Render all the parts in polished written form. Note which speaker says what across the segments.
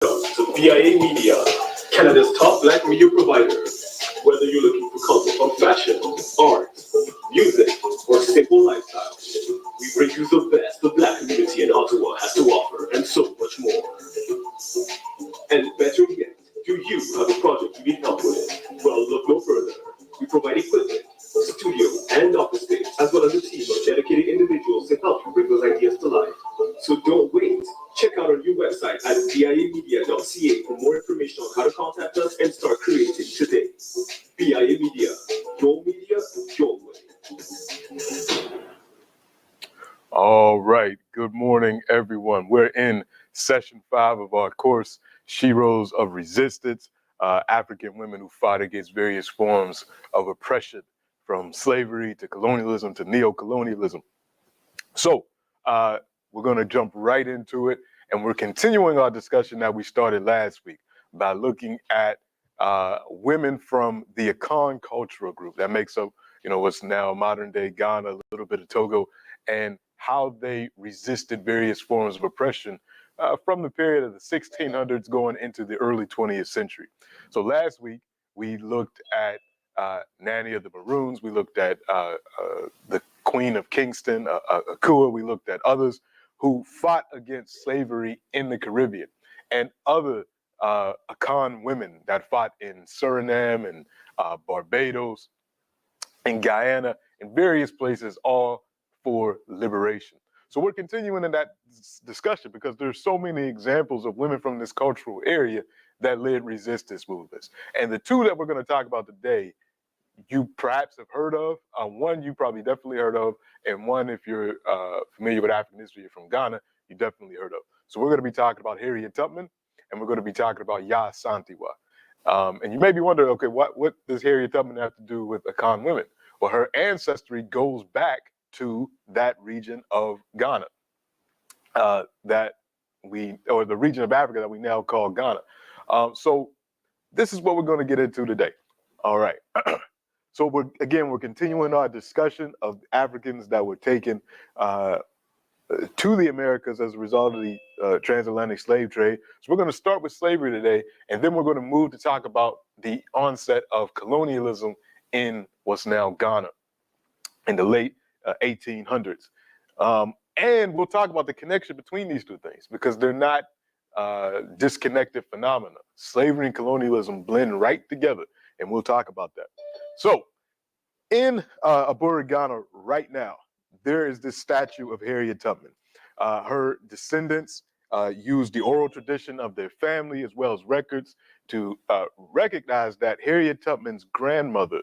Speaker 1: To VIA Media, Canada's top black media provider. Whether you're looking for content on fashion, art, music, or simple lifestyle, we bring you the best the black community in Ottawa has to offer and so much more. And better yet, do you have a project you need help with? Well, look no further. We provide equipment, studio, and office space, as well as a team of dedicated individuals to help you bring those ideas to life. So don't wait. Check out our new website at viamedia.ca for more information on how to contact us and start creating today. VIA Media, your way.
Speaker 2: All right. Good morning, everyone. We're in session 5 of our course, Sheroes of Resistance, African women who fought against various forms of oppression, from slavery to colonialism to neo-colonialism. So we're going to jump right into it, and we're continuing our discussion that we started last week by looking at women from the Akan cultural group that makes up, what's now modern-day Ghana, a little bit of Togo, and how they resisted various forms of oppression from the period of the 1600s going into the early 20th century. So last week, we looked at Nanny of the Maroons. We looked at the Queen of Kingston, Akua. We looked at others who fought against slavery in the Caribbean, and other Akan women that fought in Suriname and Barbados and Guyana and various places, all for liberation. So we're continuing in that discussion because there's so many examples of women from this cultural area that led resistance movements. And the two that we're going to talk about today, you perhaps have heard of. One you probably definitely heard of, and one, if you're familiar with African history from Ghana, you definitely heard of. So we're going to be talking about Harriet Tubman, and we're going to be talking about Yaa Asantewaa. And you may be wondering, okay, what does Harriet Tubman have to do with Akan women? Well, her ancestry goes back to that region of Ghana, or the region of Africa that we now call Ghana. So this is what we're going to get into today. All right. So we're continuing our discussion of Africans that were taken to the Americas as a result of the transatlantic slave trade. So we're going to start with slavery today, and then we're going to move to talk about the onset of colonialism in what's now Ghana in the late 1800s. And we'll talk about the connection between these two things because they're not disconnected phenomena. Slavery and colonialism blend right together, and we'll talk about that. So in Abura, Ghana right now, there is this statue of Harriet Tubman. Her descendants used the oral tradition of their family as well as records to recognize that Harriet Tubman's grandmother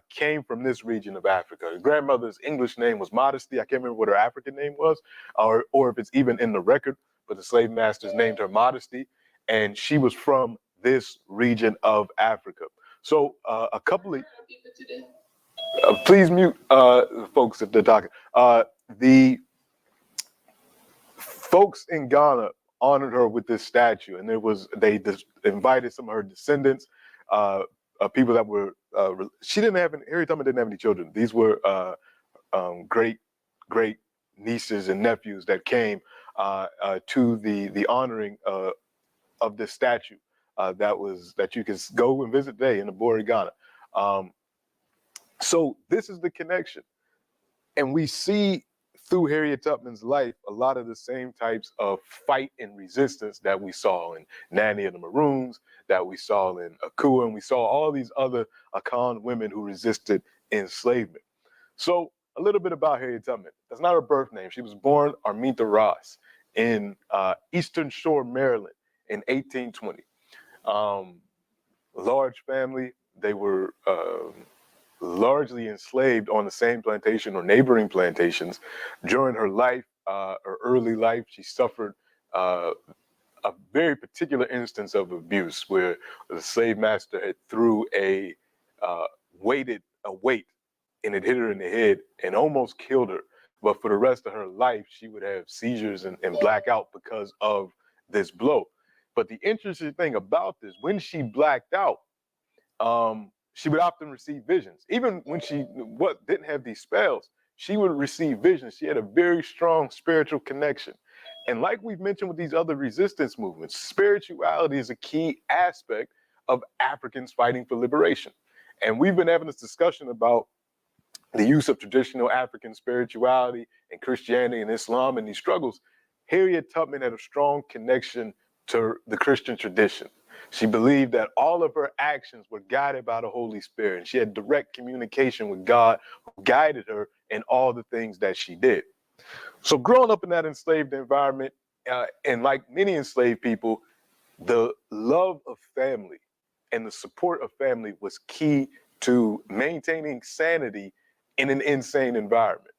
Speaker 2: came from this region of Africa. Her grandmother's English name was Modesty. I can't remember what her African name was, or if it's even in the record, but the slave masters named her Modesty, and she was from this region of Africa. So a couple of... please mute folks if they're talking. The folks in Ghana honored her with this statue, and they invited some of her descendants, people that were Harriet Tubman didn't have any children. These were great nieces and nephews that came to the honoring of this statue that you can go and visit today in Abura, Ghana. So this is the connection. And we see through Harriet Tubman's life a lot of the same types of fight and resistance that we saw in Nanny of the Maroons, that we saw in Akua, and we saw all these other Akan women who resisted enslavement. So a little bit about Harriet Tubman. That's not her birth name. She was born Arminta Ross in Eastern Shore, Maryland in 1820. Large family. They were largely enslaved on the same plantation or neighboring plantations. During her life, her early life, she suffered a very particular instance of abuse where the slave master had threw a weight and it hit her in the head and almost killed her. But for the rest of her life, she would have seizures and black out because of this blow. But the interesting thing about this, when she blacked out, she would often receive visions. Even when she didn't have these spells, she would receive visions. She had a very strong spiritual connection. And like we've mentioned with these other resistance movements, spirituality is a key aspect of Africans fighting for liberation. And we've been having this discussion about the use of traditional African spirituality and Christianity and Islam in these struggles. Harriet Tubman had a strong connection to the Christian tradition. She believed that all of her actions were guided by the Holy Spirit, and she had direct communication with God, who guided her in all the things that she did. So growing up in that enslaved environment, and like many enslaved people, the love of family and the support of family was key to maintaining sanity in an insane environment.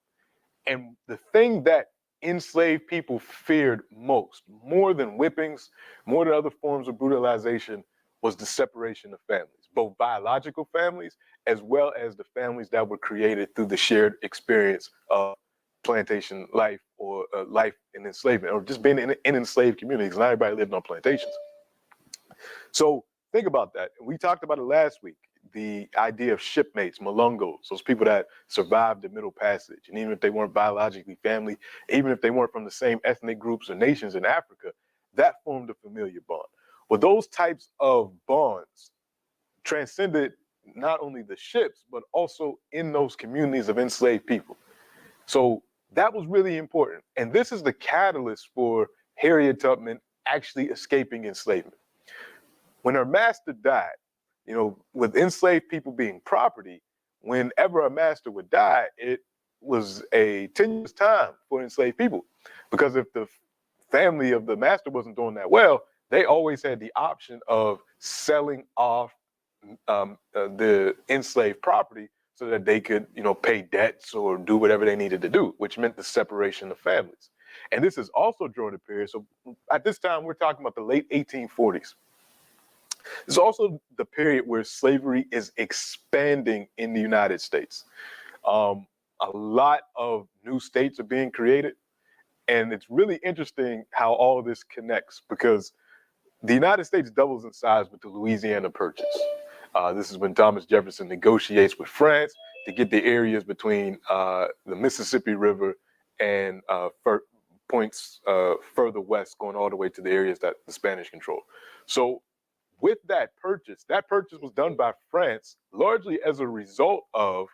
Speaker 2: And the thing that enslaved people feared most, more than whippings, more than other forms of brutalization, was the separation of families, both biological families as well as the families that were created through the shared experience of plantation life or life in enslavement, or just being in enslaved communities. Not everybody lived on plantations. So think about that. We talked about it last week, the idea of shipmates, malungos, those people that survived the Middle Passage. And even if they weren't biologically family, even if they weren't from the same ethnic groups or nations in Africa, that formed a familiar bond. Well, those types of bonds transcended not only the ships, but also in those communities of enslaved people. So that was really important. And this is the catalyst for Harriet Tubman actually escaping enslavement. When her master died, with enslaved people being property, whenever a master would die, it was a tenuous time for enslaved people. Because if the family of the master wasn't doing that well, they always had the option of selling off the enslaved property so that they could, pay debts or do whatever they needed to do, which meant the separation of families. And this is also during a period. So at this time, we're talking about the late 1840s. It's also the period where slavery is expanding in the United States. A lot of new states are being created. And it's really interesting how all of this connects, because the United States doubles in size with the Louisiana Purchase. This is when Thomas Jefferson negotiates with France to get the areas between the Mississippi River and points further west, going all the way to the areas that the Spanish control. So with that purchase was done by France largely as a result of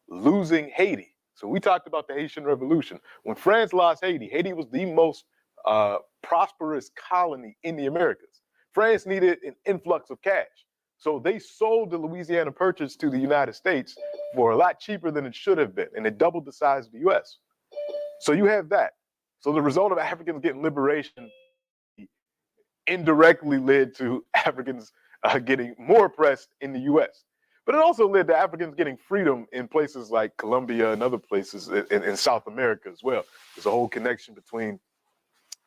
Speaker 2: losing Haiti. So we talked about the Haitian Revolution. When France lost Haiti, Haiti was the most prosperous colony in the Americas. France needed an influx of cash. So they sold the Louisiana Purchase to the United States for a lot cheaper than it should have been, and it doubled the size of the US. So you have that. So the result of Africans getting liberation indirectly led to Africans getting more oppressed in the US. But it also led to Africans getting freedom in places like Colombia and other places in South America as well. There's a whole connection between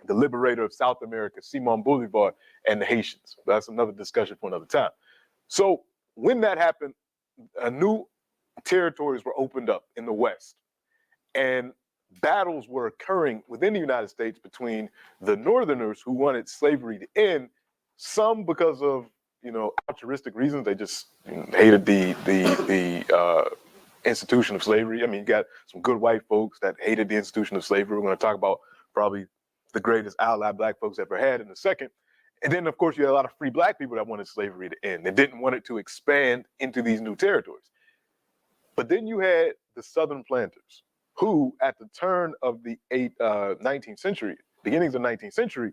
Speaker 2: the liberator of South America, Simon Bolivar, and the Haitians. That's another discussion for another time. So when that happened, new territories were opened up in the West, and battles were occurring within the United States between the Northerners who wanted slavery to end, some because of altruistic reasons. They just hated the institution of slavery. I mean, you got some good white folks that hated the institution of slavery. We're going to talk about probably the greatest ally black folks ever had in a second. And then, of course, you had a lot of free black people that wanted slavery to end. They didn't want it to expand into these new territories. But then you had the Southern planters, who at the turn of the 19th century, beginnings of the 19th century,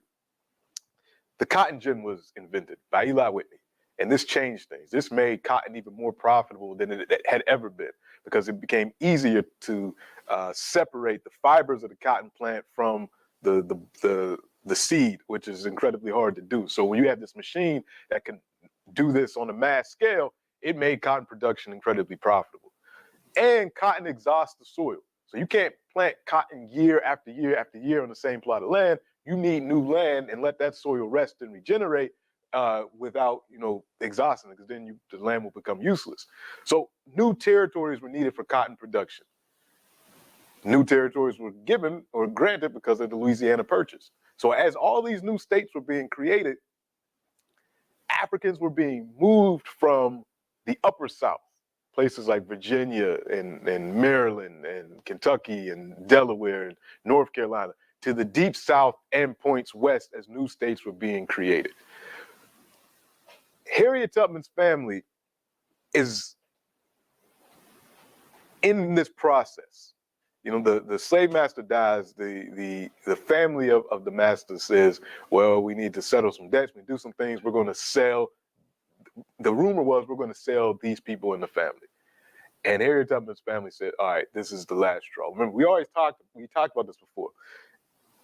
Speaker 2: the cotton gin was invented by Eli Whitney. And this changed things. This made cotton even more profitable than it had ever been, because it became easier to separate the fibers of the cotton plant from the seed, which is incredibly hard to do. So when you have this machine that can do this on a mass scale, it made cotton production incredibly profitable. And cotton exhausts the soil. So you can't plant cotton year after year after year on the same plot of land. You need new land and let that soil rest and regenerate without, exhausting it, because then the land will become useless. So new territories were needed for cotton production. New territories were given or granted because of the Louisiana Purchase. So as all these new states were being created, Africans were being moved from the upper South, places like Virginia and Maryland and Kentucky and Delaware and North Carolina, to the deep south and points west as new states were being created. Harriet Tubman's family is in this process. You know, the slave master dies, the family of the master says, well, we need to settle some debts, we do some things, we're going to sell. The rumor was we're going to sell these people in the family. And Harriet Tubman's family said, all right, this is the last straw. Remember, we talked about this before.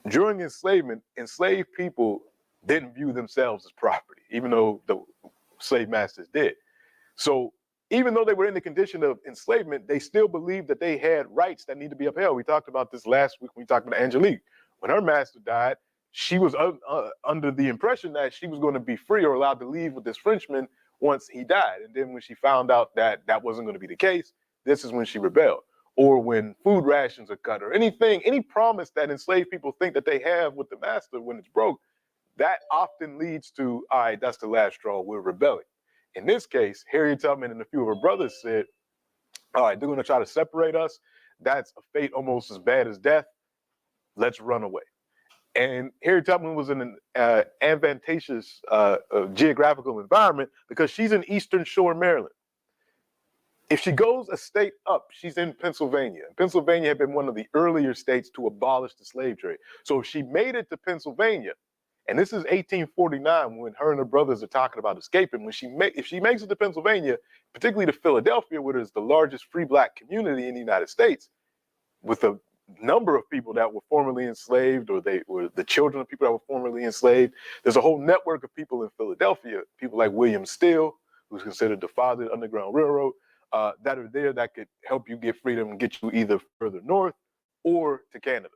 Speaker 2: During enslavement, enslaved people didn't view themselves as property, even though the slave masters did. So even though they were in the condition of enslavement, they still believed that they had rights that need to be upheld. We talked about this last week when we talked about Angelique. When her master died, she was under the impression that she was going to be free or allowed to leave with this Frenchman once he died. And then when she found out that that wasn't going to be the case, this is when she rebelled. Or when food rations are cut, or any promise that enslaved people think that they have with the master when it's broke, that often leads to, all right, that's the last straw, we're rebelling. In this case, Harriet Tubman and a few of her brothers said, all right, they're going to try to separate us. That's a fate almost as bad as death. Let's run away. And Harriet Tubman was in an advantageous geographical environment because she's in Eastern Shore, Maryland. If she goes a state up, she's in Pennsylvania. Pennsylvania had been one of the earlier states to abolish the slave trade. So if she made it to Pennsylvania, and this is 1849 when her and her brothers are talking about escaping, if she makes it to Pennsylvania, particularly to Philadelphia, where there's the largest free black community in the United States, with a number of people that were formerly enslaved, or they were the children of people that were formerly enslaved. There's a whole network of people in Philadelphia, people like William Steele, who's considered the father of the Underground Railroad, that are there that could help you get freedom and get you either further north or to Canada.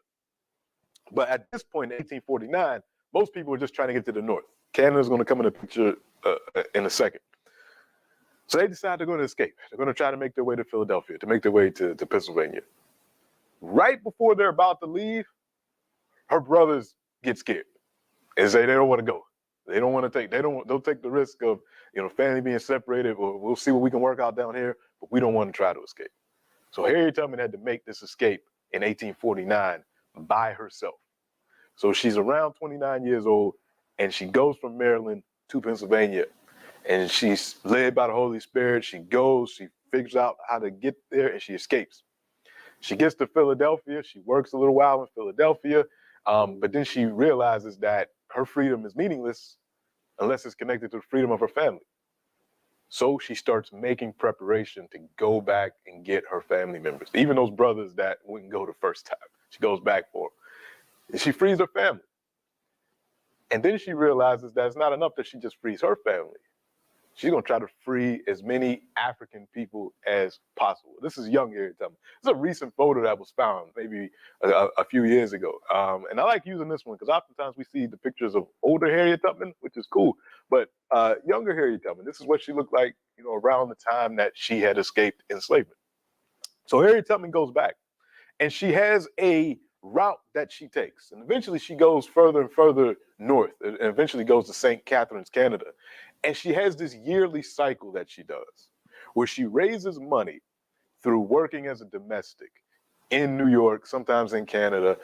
Speaker 2: But at this point, in 1849, most people are just trying to get to the north. Canada's going to come in the picture in a second. So they decide they're going to escape. They're going to try to make their way to Philadelphia, to make their way to Pennsylvania. Right before they're about to leave, her brothers get scared and say they don't want to go. They don't want to take, they'll take the risk of, family being separated, or we'll see what we can work out down here, but we don't want to try to escape. So Harriet Tubman had to make this escape in 1849 by herself. So she's around 29 years old, and she goes from Maryland to Pennsylvania, and she's led by the Holy Spirit. She goes, she figures out how to get there, and she escapes. She gets to Philadelphia. She works a little while in Philadelphia, but then she realizes that her freedom is meaningless unless it's connected to the freedom of her family. So she starts making preparation to go back and get her family members, even those brothers that wouldn't go the first time. She goes back for them. And she frees her family. And then she realizes that it's not enough that she just frees her family. She's going to try to free as many African people as possible. This is young Harriet Tubman. It's a recent photo that was found maybe a few years ago. And I like using this one because oftentimes we see the pictures of older Harriet Tubman, which is cool. But younger Harriet Tubman, this is what she looked like, around the time that she had escaped enslavement. So Harriet Tubman goes back, and she has a route that she takes. And eventually she goes further and further north, and eventually goes to St. Catharines, Canada. And she has this yearly cycle that she does where she raises money through working as a domestic in New York, sometimes in Canada.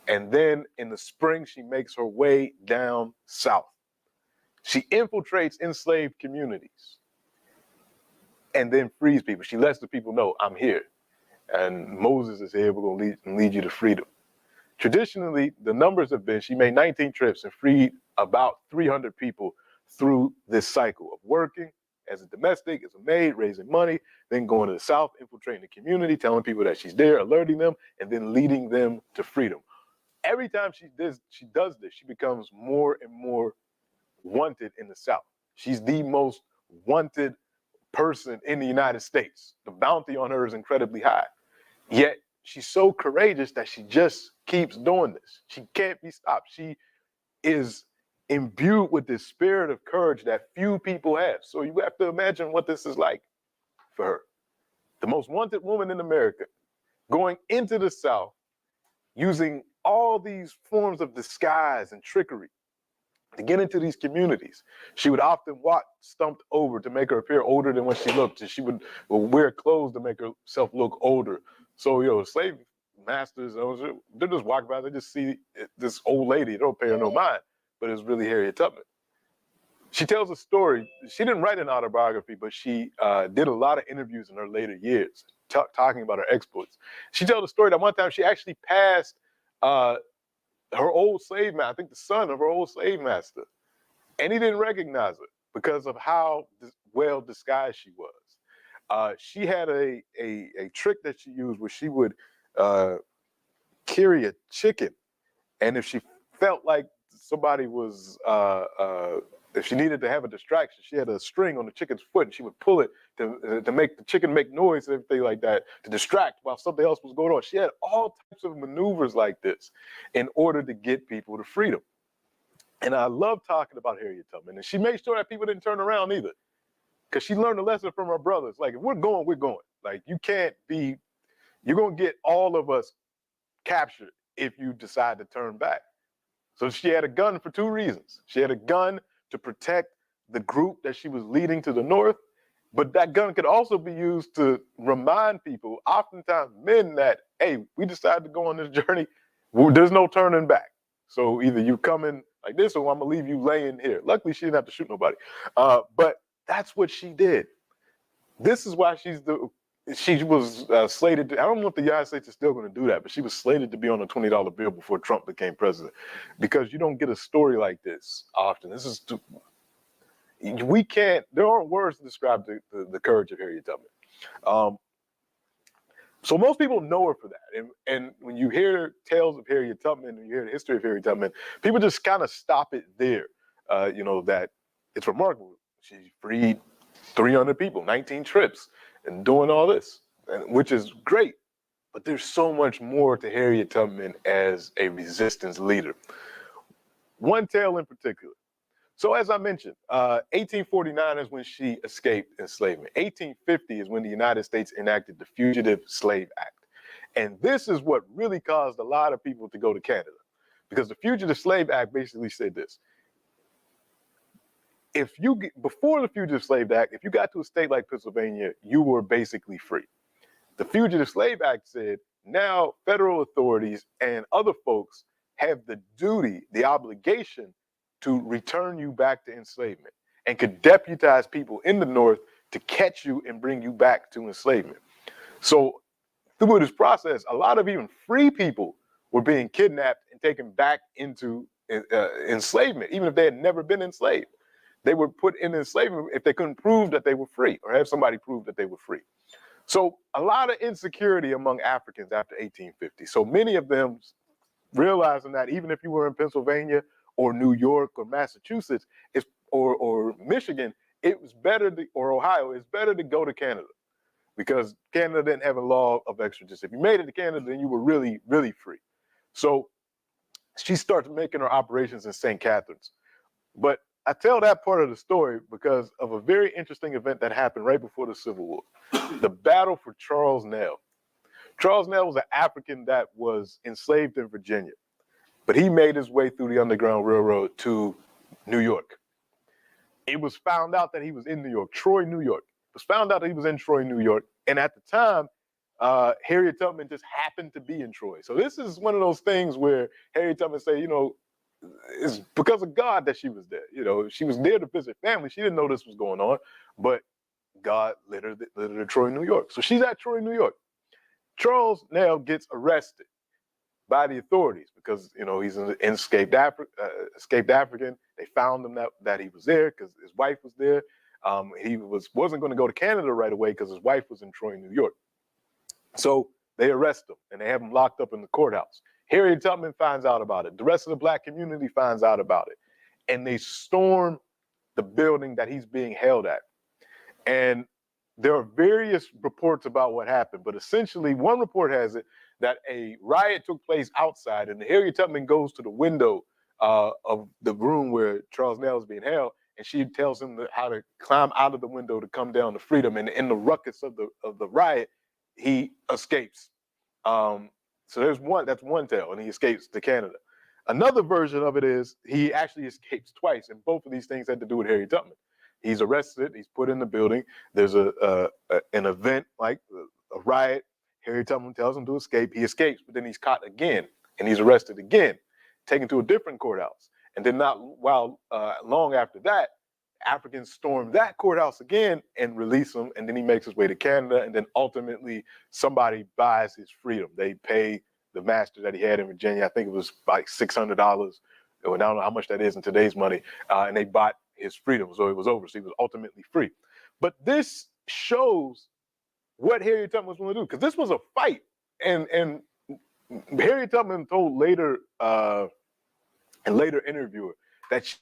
Speaker 2: And then in the spring, she makes her way down south. She infiltrates enslaved communities and then frees people. She lets the people know, I'm here. And Moses is here. We're going to lead you to freedom. Traditionally, the numbers have been, she made 19 trips and freed about 300 people through this cycle of working as a domestic, as a maid, raising money, then going to the South, infiltrating the community, telling people that she's there, alerting them, and then leading them to freedom. Every time she does this, she becomes more and more wanted in the South. She's the most wanted person in the United States. The bounty on her is incredibly high. Yet she's so courageous that she just keeps doing this. She can't be stopped. She is imbued with this spirit of courage that few people have. So you have to imagine what this is like for her. The most wanted woman in America, going into the South, using all these forms of disguise and trickery to get into these communities. She would often walk stumped over to make her appear older than what she looked. And she would wear clothes to make herself look older. So, slave masters, they're just walking by, they just see this old lady, they don't pay her no mind, but it's really Harriet Tubman. She tells a story. She didn't write an autobiography, but she did a lot of interviews in her later years, talking about her exploits. She tells a story that one time she actually passed her old slave master, I think the son of her old slave master, and he didn't recognize her because of how well disguised she was. She had a trick that she used where she would carry a chicken, and if she felt like somebody was if she needed to have a distraction, she had a string on the chicken's foot and she would pull it to make the chicken make noise and everything like that, to distract while something else was going on. She had all types of maneuvers like this in order to get people to freedom. And I love talking about Harriet Tubman. And she made sure that people didn't turn around either, because she learned a lesson from her brothers. Like, if we're going, we're going. Like, you're going to get all of us captured if you decide to turn back. So she had a gun for two reasons. She had a gun to protect the group that she was leading to the north, but that gun could also be used to remind people, oftentimes men, that, hey, we decided to go on this journey, there's no turning back. So either you come in like this or I'm gonna leave you laying here. Luckily, she didn't have to shoot nobody. But that's what she did. This is why she was slated to, I don't know if the United States is still going to do that, but she was slated to be on a $20 bill before Trump became president, because you don't get a story like this often. There aren't words to describe the courage of Harriet Tubman. So most people know her for that. And when you hear tales of Harriet Tubman, and you hear the history of Harriet Tubman, people just kind of stop it there. That it's remarkable. She freed 300 people, 19 trips, and doing all this, which is great. But there's so much more to Harriet Tubman as a resistance leader. One tale in particular. So as I mentioned, 1849 is when she escaped enslavement. 1850 is when the United States enacted the Fugitive Slave Act. And this is what really caused a lot of people to go to Canada, because the Fugitive Slave Act basically said this. Before the Fugitive Slave Act, if you got to a state like Pennsylvania, you were basically free. The Fugitive Slave Act said now federal authorities and other folks have the duty, the obligation to return you back to enslavement, and could deputize people in the North to catch you and bring you back to enslavement. So through this process, a lot of even free people were being kidnapped and taken back into enslavement, even if they had never been enslaved. They were put in enslavement if they couldn't prove that they were free, or have somebody prove that they were free. So a lot of insecurity among Africans after 1850. So many of them realizing that even if you were in Pennsylvania or New York or Massachusetts or Michigan, it was better or Ohio, it's better to go to Canada, because Canada didn't have a law of extradition. If you made it to Canada, then you were really, really free. So she starts making her operations in St. Catharines. But I tell that part of the story because of a very interesting event that happened right before the Civil War, the battle for Charles Nell. Charles Nell was an African that was enslaved in Virginia, but he made his way through the Underground Railroad to New York. It was found out that he was in New York, Troy, New York. It was found out that he was in Troy, New York. And at the time, Harriet Tubman just happened to be in Troy. So this is one of those things where Harriet Tubman say, it's because of God that she was there. She was there to visit family. She didn't know this was going on, but God led her to Troy, New York. So she's at Troy, New York. Charles Nell gets arrested by the authorities because, he's an escaped African. They found him that he was there because his wife was there. He wasn't going to go to Canada right away because his wife was in Troy, New York. So they arrest him and they have him locked up in the courthouse. Harriet Tubman finds out about it. The rest of the Black community finds out about it. And they storm the building that he's being held at. And there are various reports about what happened, but essentially one report has it that a riot took place outside, and Harriet Tubman goes to the window of the room where Charles Nell is being held, and she tells him how to climb out of the window to come down to freedom. And in the ruckus of the riot, he escapes. So that's one tale, and he escapes to Canada. Another version of it is he actually escapes twice, and both of these things had to do with Harriet Tubman. He's arrested, he's put in the building. There's an event like a riot. Harriet Tubman tells him to escape. He escapes, but then he's caught again, and he's arrested again, taken to a different courthouse. And then not long after that, Africans storm that courthouse again and release him, and then he makes his way to Canada, and then ultimately somebody buys his freedom. They pay the master that he had in Virginia, I think it was like $600, or I don't know how much that is in today's money, and they bought his freedom, so it was over, so he was ultimately free. But this shows what Harriet Tubman was going to do, because this was a fight, and Harriet Tubman told later, and later interviewer, that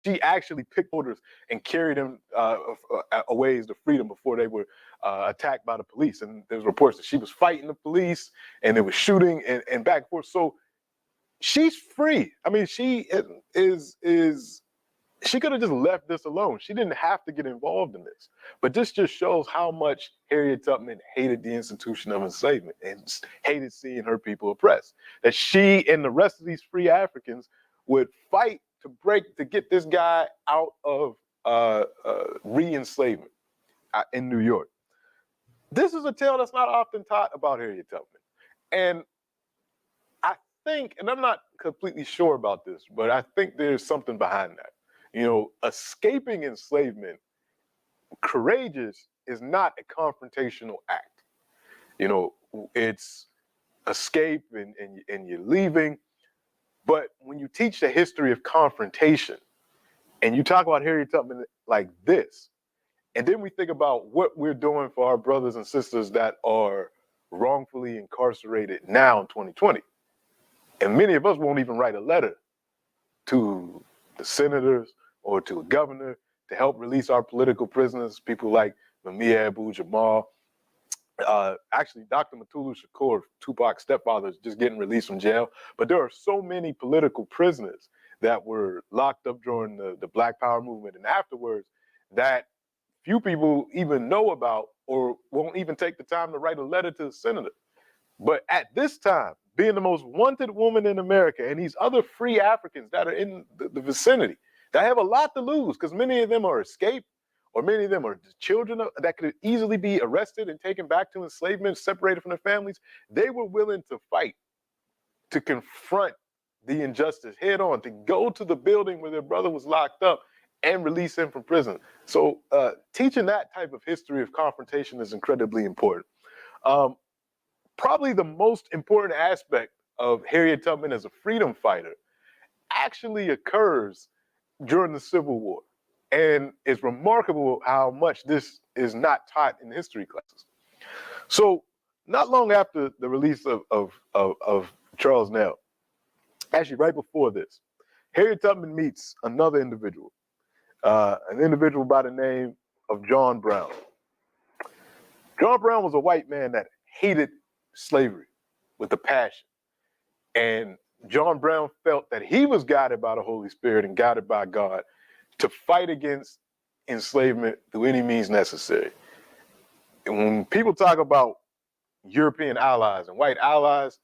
Speaker 2: she actually picked orders and carried them a ways to freedom before they were attacked by the police. And there's reports that she was fighting the police and there was shooting and back and forth. So she's free. I mean, she could have just left this alone. She didn't have to get involved in this. But this just shows how much Harriet Tubman hated the institution of enslavement and hated seeing her people oppressed. That she and the rest of these free Africans would fight to get this guy out of re-enslavement in New York. This is a tale that's not often taught about Harriet Tubman. And I think, and I'm not completely sure about this, but I think there's something behind that. You know, escaping enslavement, courageous, is not a confrontational act. You know, it's escape and you're leaving. But when you teach the history of confrontation and you talk about Harriet Tubman like this, and then we think about what we're doing for our brothers and sisters that are wrongfully incarcerated now in 2020. And many of us won't even write a letter to the senators or to a governor to help release our political prisoners, people like Mumia Abu-Jamal. Actually, Dr. Mutulu Shakur, Tupac's stepfather, is just getting released from jail. But there are so many political prisoners that were locked up during the Black Power movement and afterwards that few people even know about or won't even take the time to write a letter to the senator. But at this time, being the most wanted woman in America and these other free Africans that are in the vicinity that have a lot to lose because many of them are escaped, or many of them are children that could easily be arrested and taken back to enslavement, separated from their families. They were willing to fight, to confront the injustice head on, to go to the building where their brother was locked up and release him from prison. So teaching that type of history of confrontation is incredibly important. Probably the most important aspect of Harriet Tubman as a freedom fighter actually occurs during the Civil War. And it's remarkable how much this is not taught in history classes. So not long after the release of Charles Nell, actually right before this, Harriet Tubman meets another individual, an individual by the name of John Brown. John Brown was a white man that hated slavery with a passion. And John Brown felt that he was guided by the Holy Spirit and guided by God to fight against enslavement through any means necessary. And when people talk about European allies and white allies,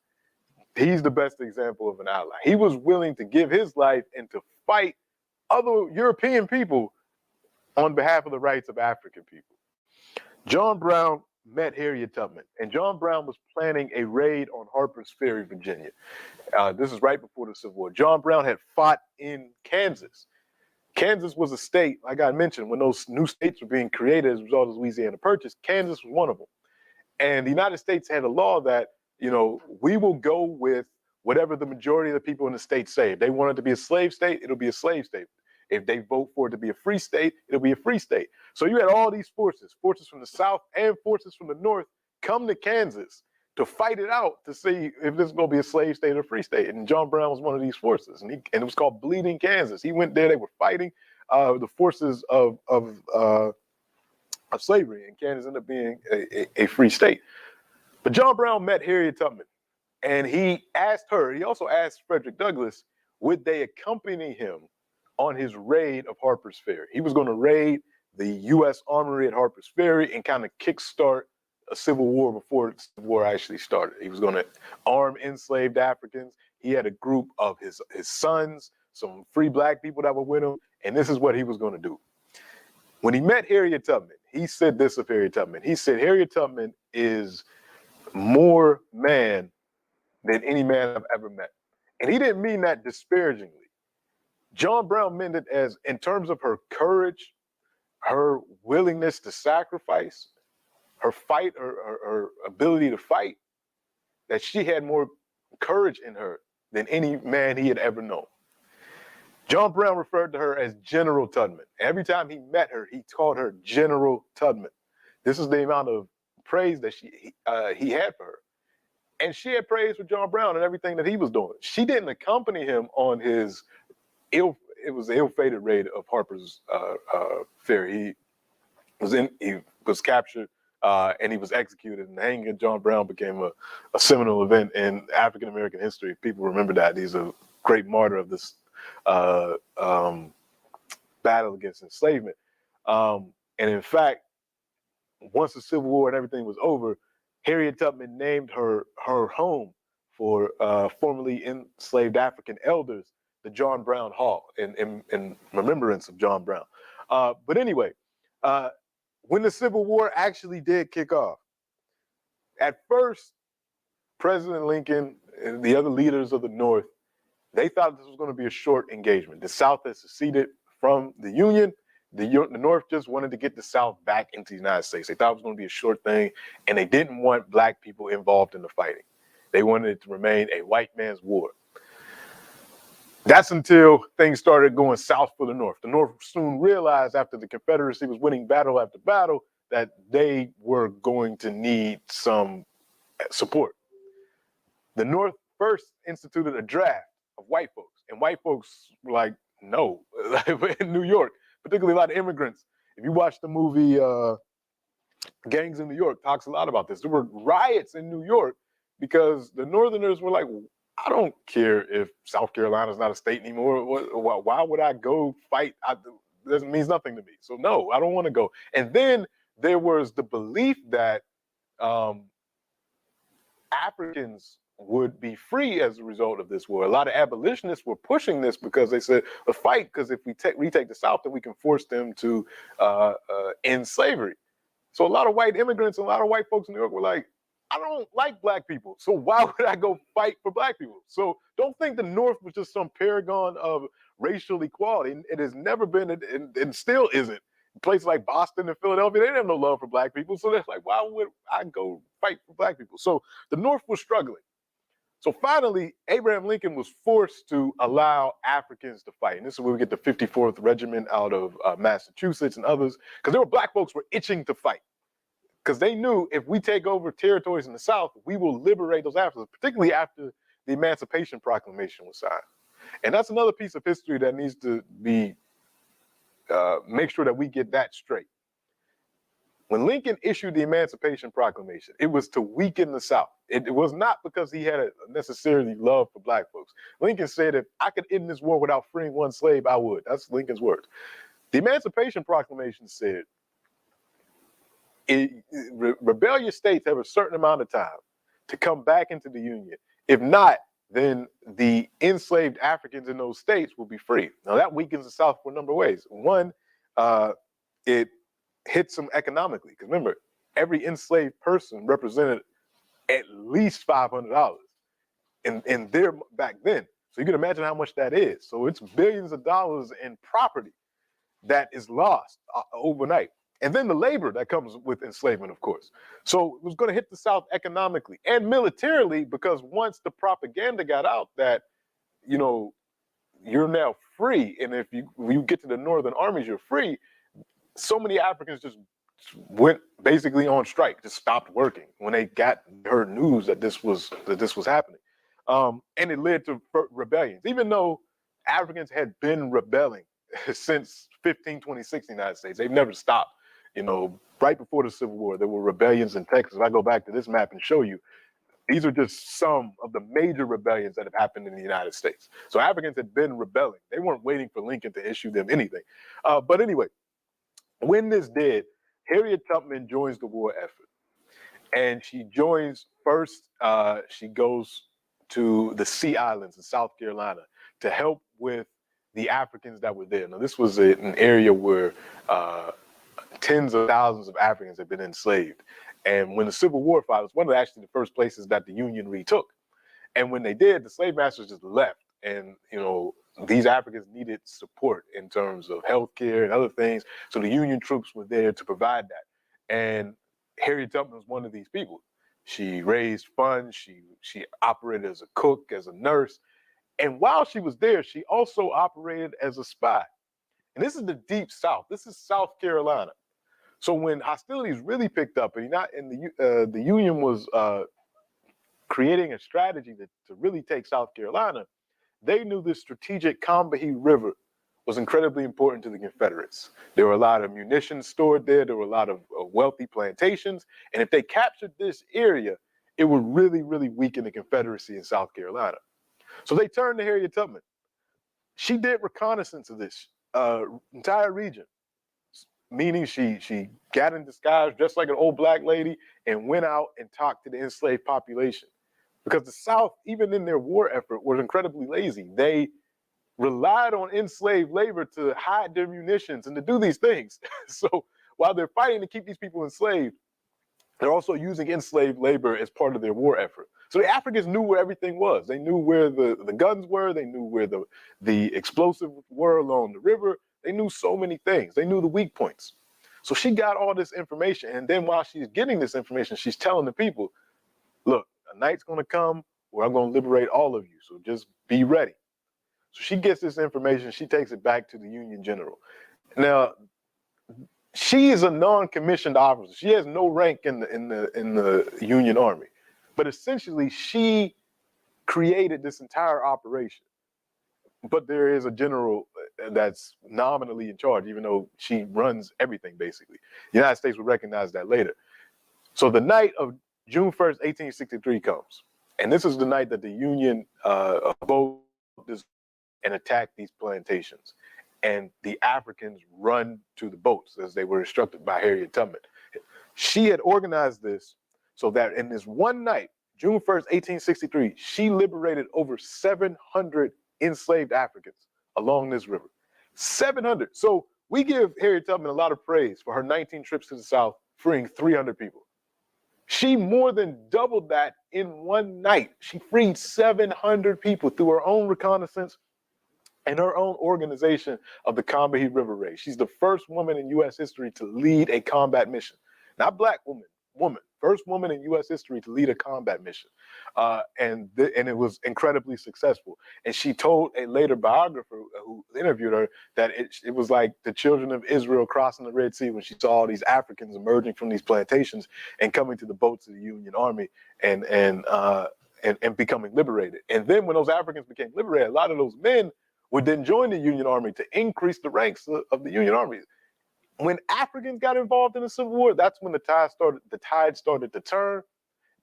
Speaker 2: he's the best example of an ally. He was willing to give his life and to fight other European people on behalf of the rights of African people. John Brown met Harriet Tubman, and John Brown was planning a raid on Harper's Ferry, Virginia. This is right before the Civil War. John Brown had fought in Kansas. Kansas was a state, like I mentioned, when those new states were being created as a result of Louisiana Purchase, Kansas was one of them. And the United States had a law that, you know, we will go with whatever the majority of the people in the state say. If they want it to be a slave state, it'll be a slave state. If they vote for it to be a free state, it'll be a free state. So you had all these forces from the South and forces from the North come to Kansas to fight it out to see if this is going to be a slave state or a free state. And John Brown was one of these forces, and it was called Bleeding Kansas. He went there, they were fighting the forces of slavery, and Kansas ended up being a free state. But John Brown met Harriet Tubman, and he asked her, he also asked Frederick Douglass, would they accompany him on his raid of Harper's Ferry. He was going to raid the U.S. Armory at Harper's Ferry and kind of kickstart a civil war before the Civil War actually started. He was going to arm enslaved Africans. He had a group of his sons, some free black people that were with him, and this is what he was going to do. When he met Harriet Tubman, he said this of Harriet Tubman. He said, Harriet Tubman is more man than any man I've ever met. And he didn't mean that disparagingly. John Brown meant it as in terms of her courage, her willingness to sacrifice, her fight, her ability to fight, that she had more courage in her than any man he had ever known. John Brown referred to her as General Tubman. Every time he met her, he called her General Tubman. This is the amount of praise that he had for her. And she had praise for John Brown and everything that he was doing. She didn't accompany him on his it was the ill-fated raid of Harper's Ferry. He was captured and he was executed, and the hanging of John Brown became a seminal event in African American history. People remember that. He's a great martyr of this battle against enslavement. And in fact, once the Civil War and everything was over, Harriet Tubman named her home for formerly enslaved African elders the John Brown Hall in remembrance of John Brown. But anyway, when the Civil War actually did kick off, at first, President Lincoln and the other leaders of the North, they thought this was going to be a short engagement. The South had seceded from the Union. The North just wanted to get the South back into the United States. They thought it was going to be a short thing, and they didn't want Black people involved in the fighting. They wanted it to remain a white man's war. That's until things started going south for the North. The North soon realized after the Confederacy was winning battle after battle that they were going to need some support. The North first instituted a draft of white folks, and white folks were like, no. In New York, particularly a lot of immigrants. If you watch the movie Gangs in New York, talks a lot about this. There were riots in New York because the Northerners were like, I don't care if South Carolina's not a state anymore. Why would I go fight? It means nothing to me. So no, I don't want to go. And then there was the belief that Africans would be free as a result of this war. A lot of abolitionists were pushing this because they said, let's fight, because if we retake the South, then we can force them to end slavery. So a lot of white immigrants and a lot of white folks in New York were like, I don't like Black people, so why would I go fight for Black people? So don't think the North was just some paragon of racial equality. It has never been, and still isn't. Places like Boston and Philadelphia, they didn't have no love for Black people, so they're like, why would I go fight for Black people? So the North was struggling. So finally, Abraham Lincoln was forced to allow Africans to fight. And this is where we get the 54th Regiment out of Massachusetts and others, because there were Black folks who were itching to fight. Because they knew if we take over territories in the South, we will liberate those Africans, particularly after the Emancipation Proclamation was signed. And that's another piece of history that needs to be, make sure that we get that straight. When Lincoln issued the Emancipation Proclamation, it was to weaken the South. It was not because he had a necessarily love for Black folks. Lincoln said, if I could end this war without freeing one slave, I would. That's Lincoln's words. The Emancipation Proclamation said, rebellious states have a certain amount of time to come back into the Union. If not, then the enslaved Africans in those states will be free. Now that weakens the South for a number of ways. One, it hits them economically. Because remember, every enslaved person represented at least $500 in their back then. So you can imagine how much that is. So it's billions of dollars in property that is lost overnight. And then the labor that comes with enslavement, of course. So it was going to hit the South economically and militarily, because once the propaganda got out that, you know, you're now free, and if you get to the Northern armies, you're free, so many Africans just went basically on strike, just stopped working when they heard news that this was happening. And it led to rebellions, even though Africans had been rebelling since 1526 in the United States. They've never stopped. You know, right before the Civil War, there were rebellions in Texas. If I go back to this map and show you, these are just some of the major rebellions that have happened in the United States. So Africans had been rebelling. They weren't waiting for Lincoln to issue them anything. But anyway, when this did, Harriet Tubman joins the war effort. And she joins first, she goes to the Sea Islands in South Carolina to help with the Africans that were there. Now, this was an area where tens of thousands of Africans had been enslaved. And when the Civil War fought, it was one of actually the first places that the Union retook. And when they did, the slave masters just left. And, these Africans needed support in terms of healthcare and other things. So the Union troops were there to provide that. And Harriet Tubman was one of these people. She raised funds. She operated as a cook, as a nurse. And while she was there, she also operated as a spy. And this is the Deep South. This is South Carolina. So when hostilities really picked up, and the Union was creating a strategy to really take South Carolina, they knew this strategic Combahee River was incredibly important to the Confederates. There were a lot of munitions stored there. There were a lot of wealthy plantations. And if they captured this area, it would really, really weaken the Confederacy in South Carolina. So they turned to Harriet Tubman. She did reconnaissance of this entire region, meaning she got in disguise, dressed like an old black lady, and went out and talked to the enslaved population. Because the South, even in their war effort, was incredibly lazy. They relied on enslaved labor to hide their munitions and to do these things. So while they're fighting to keep these people enslaved, they're also using enslaved labor as part of their war effort. So the Africans knew where everything was. They knew where the guns were. They knew where the explosives were along the river. They knew so many things. They knew the weak points. So she got all this information. And then while she's getting this information, she's telling the people, look, a night's going to come where I'm going to liberate all of you. So just be ready. So she gets this information. She takes it back to the Union general. Now, she is a non-commissioned officer. She has no rank in the Union Army, but essentially she created this entire operation. But there is a general that's nominally in charge, even though she runs everything basically. The United States will recognize that later. So the night of June 1st, 1863 comes, and this is the night that the Union vote and attack these plantations. And the Africans run to the boats as they were instructed by Harriet Tubman. She had organized this so that in this one night, June 1st, 1863, she liberated over 700 enslaved Africans along this river. 700. So we give Harriet Tubman a lot of praise for her 19 trips to the South, freeing 300 people. She more than doubled that in one night. She freed 700 people through her own reconnaissance and her own organization of the Combahee River Raid. She's the first woman in U.S. history to lead a combat mission. Not black woman, first woman in U.S. history to lead a combat mission. And it was incredibly successful. And she told a later biographer who interviewed her that it was like the children of Israel crossing the Red Sea when she saw all these Africans emerging from these plantations and coming to the boats of the Union Army and becoming liberated. And then when those Africans became liberated, a lot of those men would then join the Union Army to increase the ranks of the Union Army. When Africans got involved in the Civil War, that's when the tide started to turn,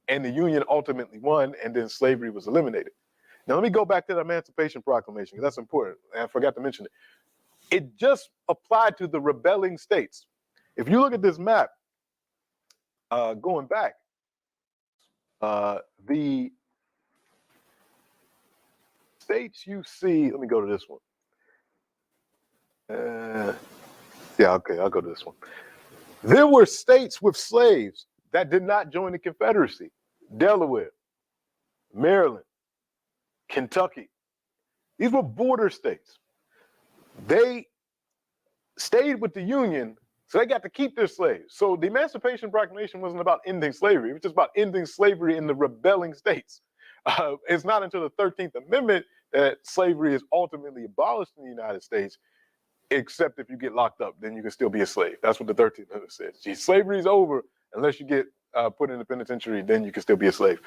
Speaker 2: and the Union ultimately won, and then slavery was eliminated. Now, let me go back to the Emancipation Proclamation, because that's important. I forgot to mention it. It just applied to the rebelling states. If you look at this map, going back, the states you see, let me go to this one. Yeah, okay, I'll go to this one. There were states with slaves that did not join the Confederacy. Delaware, Maryland, Kentucky. These were border states. They stayed with the Union, so they got to keep their slaves. So the Emancipation Proclamation wasn't about ending slavery. It was just about ending slavery in the rebelling states. It's not until the 13th Amendment that slavery is ultimately abolished in the United States, except if you get locked up, then you can still be a slave. That's what the 13th Amendment says. Gee, slavery is over unless you get put in the penitentiary, then you can still be a slave.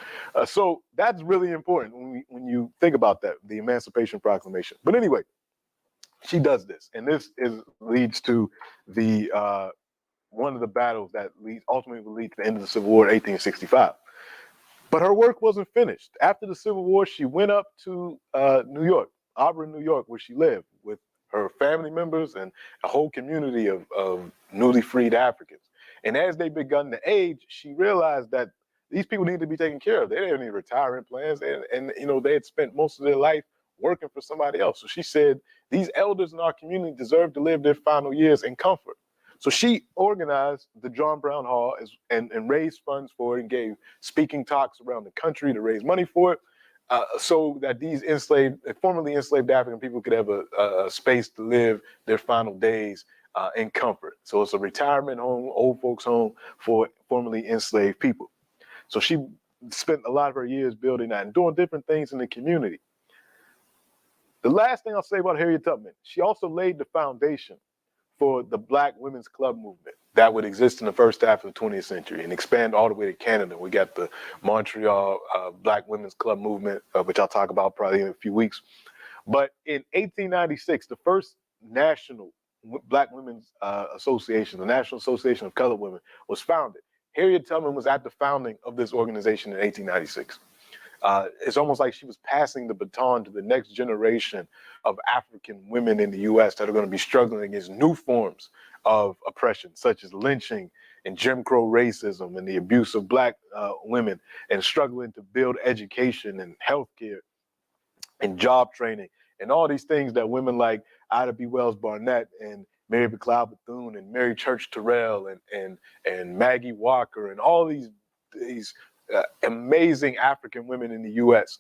Speaker 2: So that's really important when you think about that, the Emancipation Proclamation. But anyway, she does this, and this leads to the one of the battles that ultimately will lead to the end of the Civil War in 1865. But her work wasn't finished. After the Civil War, she went up to New York, Auburn, New York, where she lived with her family members and a whole community of newly freed Africans. And as they begun to age, she realized that these people need to be taken care of. They didn't have any retirement plans, and they had spent most of their life working for somebody else. So she said, these elders in our community deserve to live their final years in comfort. So she organized the John Brown Hall and raised funds for it and gave speaking talks around the country to raise money for it, so that these formerly enslaved African people could have a space to live their final days in comfort. So it's a retirement home, old folks home for formerly enslaved people. So she spent a lot of her years building that and doing different things in the community. The last thing I'll say about Harriet Tubman, she also laid the foundation for the Black Women's Club movement that would exist in the first half of the 20th century and expand all the way to Canada. We got the Montreal Black Women's Club movement, which I'll talk about probably in a few weeks. But in 1896, the first national Black Women's Association, the National Association of Colored Women, was founded. Harriet Tubman was at the founding of this organization in 1896. It's almost like she was passing the baton to the next generation of African women in the U.S. that are going to be struggling against new forms of oppression, such as lynching and Jim Crow racism and the abuse of Black women, and struggling to build education and healthcare and job training and all these things that women like Ida B. Wells Barnett and Mary McLeod Bethune and Mary Church Terrell and Maggie Walker and all these amazing African women in the U.S.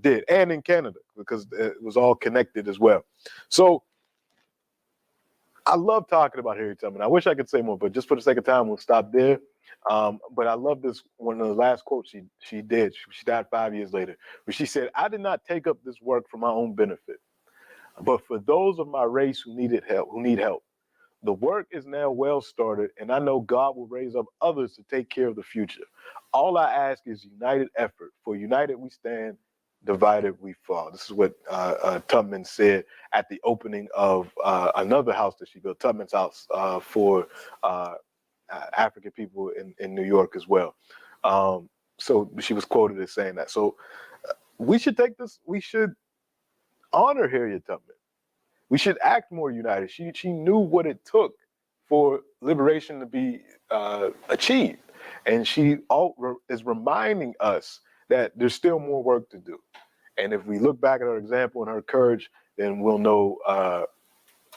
Speaker 2: Did, and in Canada, because it was all connected as well. So I love talking about Harriet Tubman. I wish I could say more, but just for the sake of time, we'll stop there. But I love this, one of the last quotes she did. She died 5 years later, but she said, "I did not take up this work for my own benefit, but for those of my race who need help. The work is now well started, and I know God will raise up others to take care of the future. All I ask is united effort. For united we stand, divided we fall." This is what Tubman said at the opening of another house that she built, Tubman's house, for African people in New York as well. So she was quoted as saying that. So we should honor Harriet Tubman. We should act more united. She knew what it took for liberation to be achieved. And she is reminding us that there's still more work to do. And if we look back at her example and her courage, then we'll know,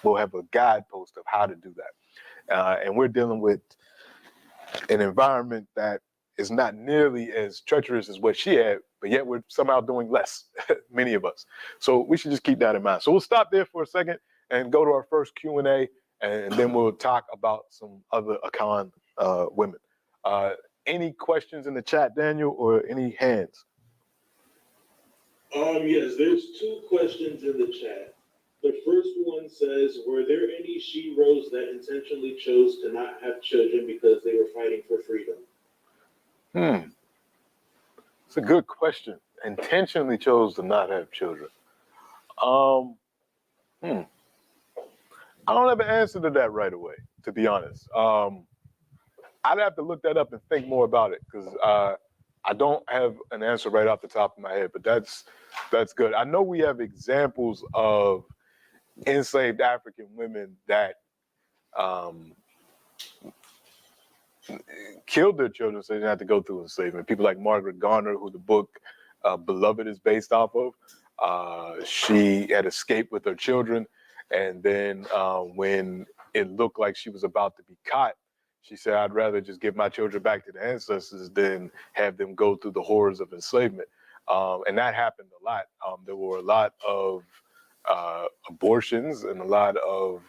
Speaker 2: we'll have a guidepost of how to do that. And we're dealing with an environment that is not nearly as treacherous as what she had, but yet we're somehow doing less, many of us. So we should just keep that in mind. So we'll stop there for a second and go to our first Q&A, and then we'll talk about some other Akan women. Any questions in the chat, Daniel, or any hands?
Speaker 1: Yes, there's two questions in the chat. The first one says, were there any Sheroes that intentionally chose to not have children because they were fighting for freedom?
Speaker 2: It's a good question. Intentionally chose to not have children. I don't have an answer to that right away, to be honest. I'd have to look that up and think more about it, because I don't have an answer right off the top of my head, but that's good. I know we have examples of enslaved African women that killed their children so they didn't have to go through enslavement. People like Margaret Garner, who the book Beloved is based off of. She had escaped with her children, and then when it looked like she was about to be caught, she said, "I'd rather just give my children back to the ancestors than have them go through the horrors of enslavement." And that happened a lot. There were a lot of abortions and a lot of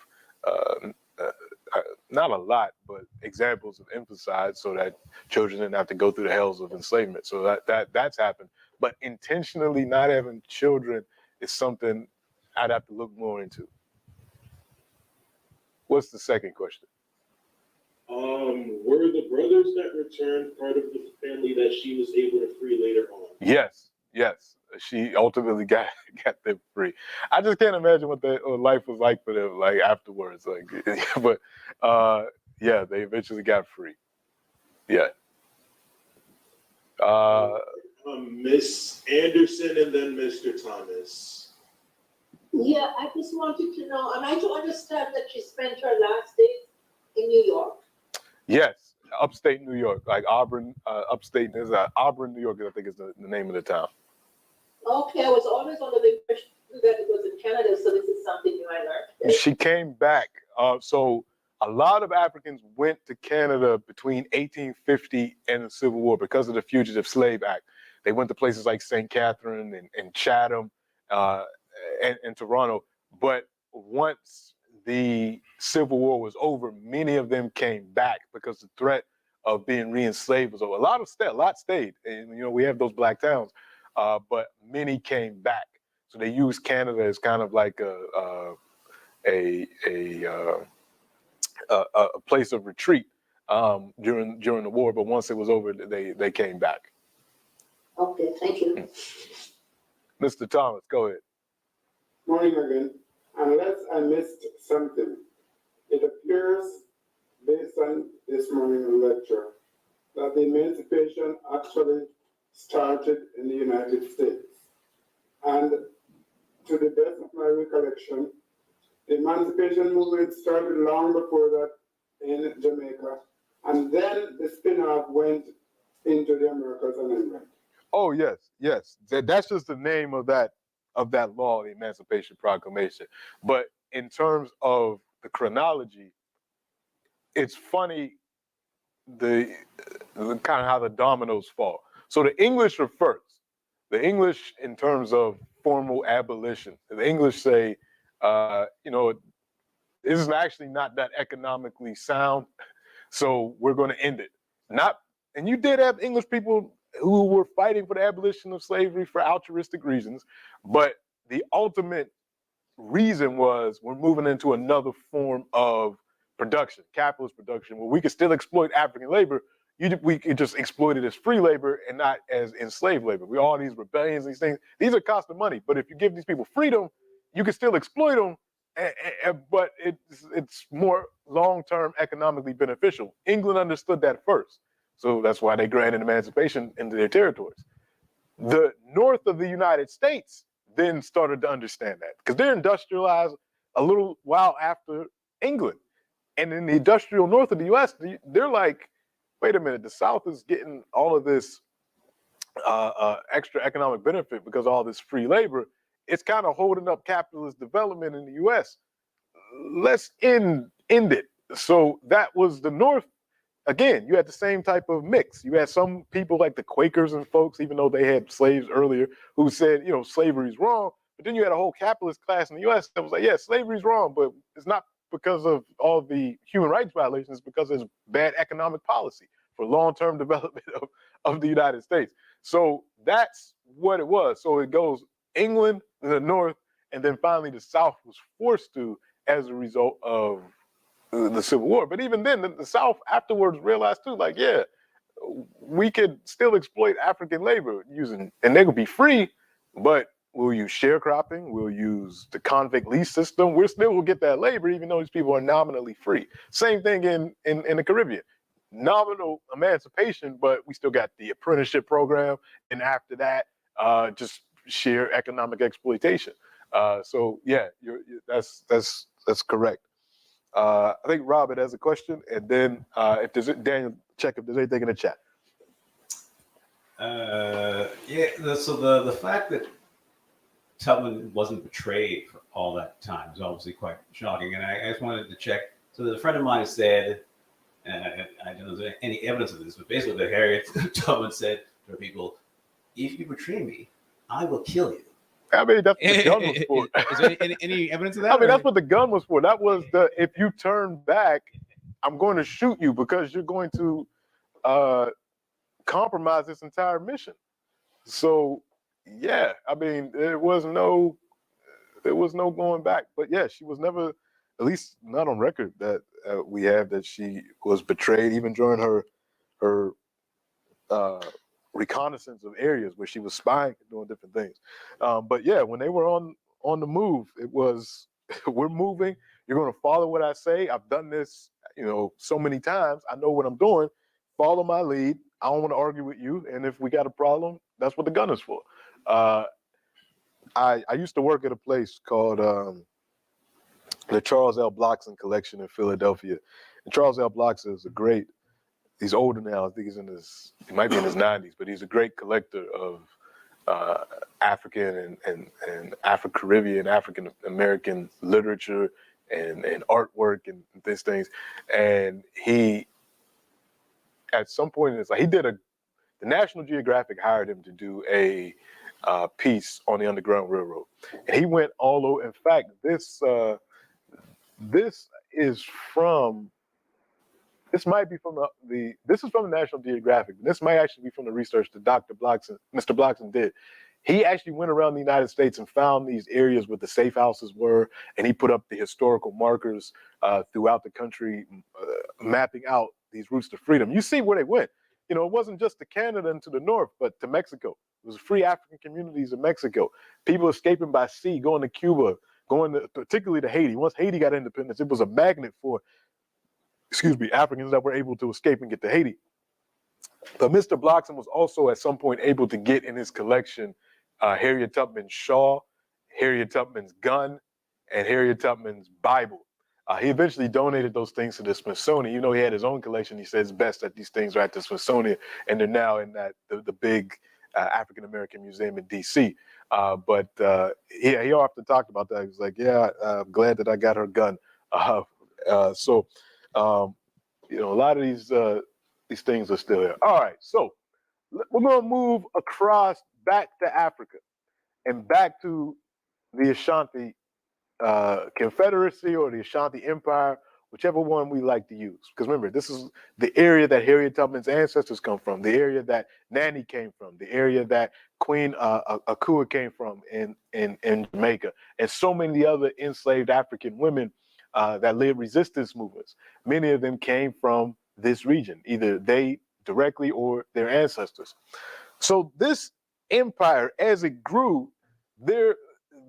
Speaker 2: not a lot, but examples of infanticide, so that children didn't have to go through the hells of enslavement. So that's happened. But intentionally not having children is something I'd have to look more into. What's the second question?
Speaker 1: Were the brothers that returned part of the family that she was able to free later on?
Speaker 2: Yes. She ultimately got them free. I just can't imagine what their life was like for them, like afterwards. Like, but yeah, they eventually got free. Yeah.
Speaker 1: Miss Anderson and then Mr. Thomas.
Speaker 3: Yeah, I just wanted to know, am I to understand that she spent her last days in New York?
Speaker 2: Yes, upstate New York, like Auburn, upstate. There's Auburn, New York, I think is the name of the town.
Speaker 3: Okay, I was always under the impression that it was in Canada, so this is something new I learned.
Speaker 2: She came back. So a lot of Africans went to Canada between 1850 and the Civil War because of the Fugitive Slave Act. They went to places like St. Catherine and Chatham and Toronto. But once the Civil War was over, many of them came back because the threat of being re-enslaved was over. A lot stayed, and we have those black towns, but many came back. So they used Canada as kind of like a place of retreat during the war. But once it was over, they came back.
Speaker 3: Okay, thank you.
Speaker 2: Mr. Thomas, go ahead.
Speaker 4: Morning again. Unless I missed something, it appears, based on this morning's lecture, that the emancipation actually started in the United States. And to the best of my recollection, the emancipation movement started long before that in Jamaica, and then the spin-off went into the Americas and England.
Speaker 2: Oh yes. That's just the name of that law, the Emancipation Proclamation. But in terms of the chronology, it's funny the kind of how the dominoes fall. So the English are first. The English, in terms of formal abolition, the English say, this is actually not that economically sound, so we're going to end it. And you did have English people who were fighting for the abolition of slavery for altruistic reasons, but the ultimate reason was we're moving into another form of production, capitalist production, where we could still exploit African labor. We could just exploit it as free labor and not as enslaved labor. We all these rebellions, these things. These are costing money, but if you give these people freedom, you can still exploit them, but it's more long-term economically beneficial. England understood that first, so that's why they granted emancipation into their territories. The north of the United States then started to understand that because they're industrialized a little while after England. And in the industrial north of the US, they're like, wait a minute, the South is getting all of this extra economic benefit because of all this free labor. It's kind of holding up capitalist development in the US. Let's end it. So that was the North. Again, you had the same type of mix. You had some people like the Quakers and folks, even though they had slaves earlier, who said, slavery's wrong. But then you had a whole capitalist class in the US that was like, yeah, slavery's wrong, but it's not because of all the human rights violations, because it's bad economic policy for long-term development of the United States. So that's what it was. So it goes England, the North, and then finally the South was forced to as a result of the Civil War. But even then, the South afterwards realized too, like, yeah, we could still exploit African labor and they would be free, but we'll use sharecropping, we'll use the convict lease system. We're still will get that labor, even though these people are nominally free. Same thing in the Caribbean. Nominal emancipation, but we still got the apprenticeship program, and after that, just sheer economic exploitation. So yeah, that's correct. I think Robert has a question, and then if there's Daniel, check if there's anything in the chat.
Speaker 5: So the fact that Tubman wasn't betrayed for all that time is obviously quite shocking, and I just wanted to check. So a friend of mine said, and I don't know if there's any evidence of this, but basically that Harriet Tubman said to her people, "If you betray me, I will kill you."
Speaker 2: I mean, that's what the gun was for.
Speaker 5: Is there any evidence of that?
Speaker 2: I mean, that's what the gun was for. That was if you turn back, I'm going to shoot you because you're going to compromise this entire mission. So, yeah, I mean, there was no going back. But yeah, she was never, at least not on record that we have, that she was betrayed, even during her reconnaissance of areas where she was spying and doing different things. But yeah, when they were on the move, it was, we're moving. You're going to follow what I say. I've done this, so many times. I know what I'm doing. Follow my lead. I don't want to argue with you. And if we got a problem, that's what the gun is for. I used to work at a place called the Charles L. Blockson Collection in Philadelphia. And Charles L. Blockson is he's older now. I think he might be in his 90s, but he's a great collector of African and Afro-Caribbean, African-American literature and artwork and these things. And he, at some point in his life, the National Geographic hired him to do a piece on the Underground Railroad, and he went all over. In fact, this is from. This might be from this is from the National Geographic. This might actually be from the research that Mr. Bloxon did. He actually went around the United States and found these areas where the safe houses were, and he put up the historical markers throughout the country, mapping out these routes to freedom. You see where they went. You know, it wasn't just to Canada and to the north, but to Mexico. It was free African communities in Mexico. People escaping by sea, going to Cuba, particularly to Haiti. Once Haiti got independence, it was a magnet for Africans that were able to escape and get to Haiti. But Mr. Bloxon was also at some point able to get in his collection Harriet Tubman's shawl, Harriet Tubman's gun, and Harriet Tubman's Bible. He eventually donated those things to the Smithsonian. You know, he had his own collection. He says best that these things are at the Smithsonian, and they're now in the big African American Museum in D.C. But he often talked about that. He was like, "Yeah, I'm glad that I got her gun." You know, a lot of these things are still there. All right, so we're going to move across back to Africa and back to the Ashanti Confederacy or the Ashanti Empire, whichever one we like to use. Because remember, this is the area that Harriet Tubman's ancestors come from, the area that Nanny came from, the area that Queen Akua came from in Jamaica, and so many other enslaved African women that led resistance movements. Many of them came from this region, either they directly or their ancestors. So this empire, as it grew,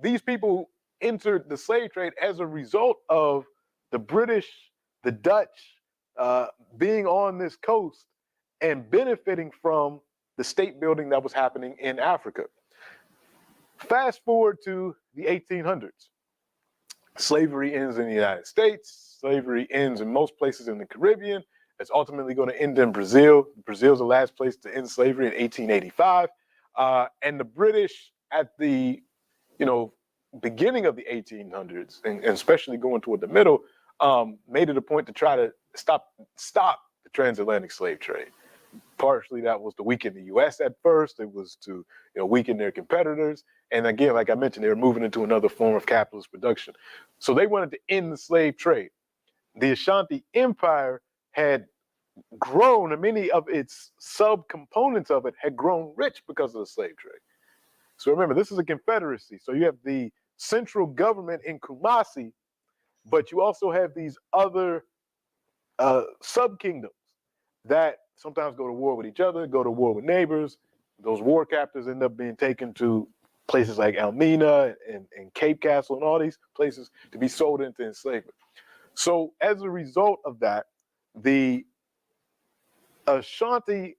Speaker 2: these people entered the slave trade as a result of the British, the Dutch being on this coast and benefiting from the state building that was happening in Africa. Fast forward to the 1800s. Slavery ends in the United States. Slavery ends in most places in the Caribbean. It's ultimately going to end in Brazil. Brazil's the last place to end slavery in 1885. And the British at the, beginning of the 1800s, and especially going toward the middle, made it a point to try to stop the transatlantic slave trade. Partially that was to weaken the U.S. at first. It was to weaken their competitors. And again, like I mentioned, they were moving into another form of capitalist production. So they wanted to end the slave trade. The Ashanti Empire had grown, and many of its subcomponents of it had grown rich because of the slave trade. So remember, this is a confederacy. So you have the central government in Kumasi, but you also have these other sub-kingdoms that sometimes go to war with each other, go to war with neighbors. Those war captives end up being taken to places like Elmina and Cape Castle and all these places to be sold into enslavement. So as a result of that, the Ashanti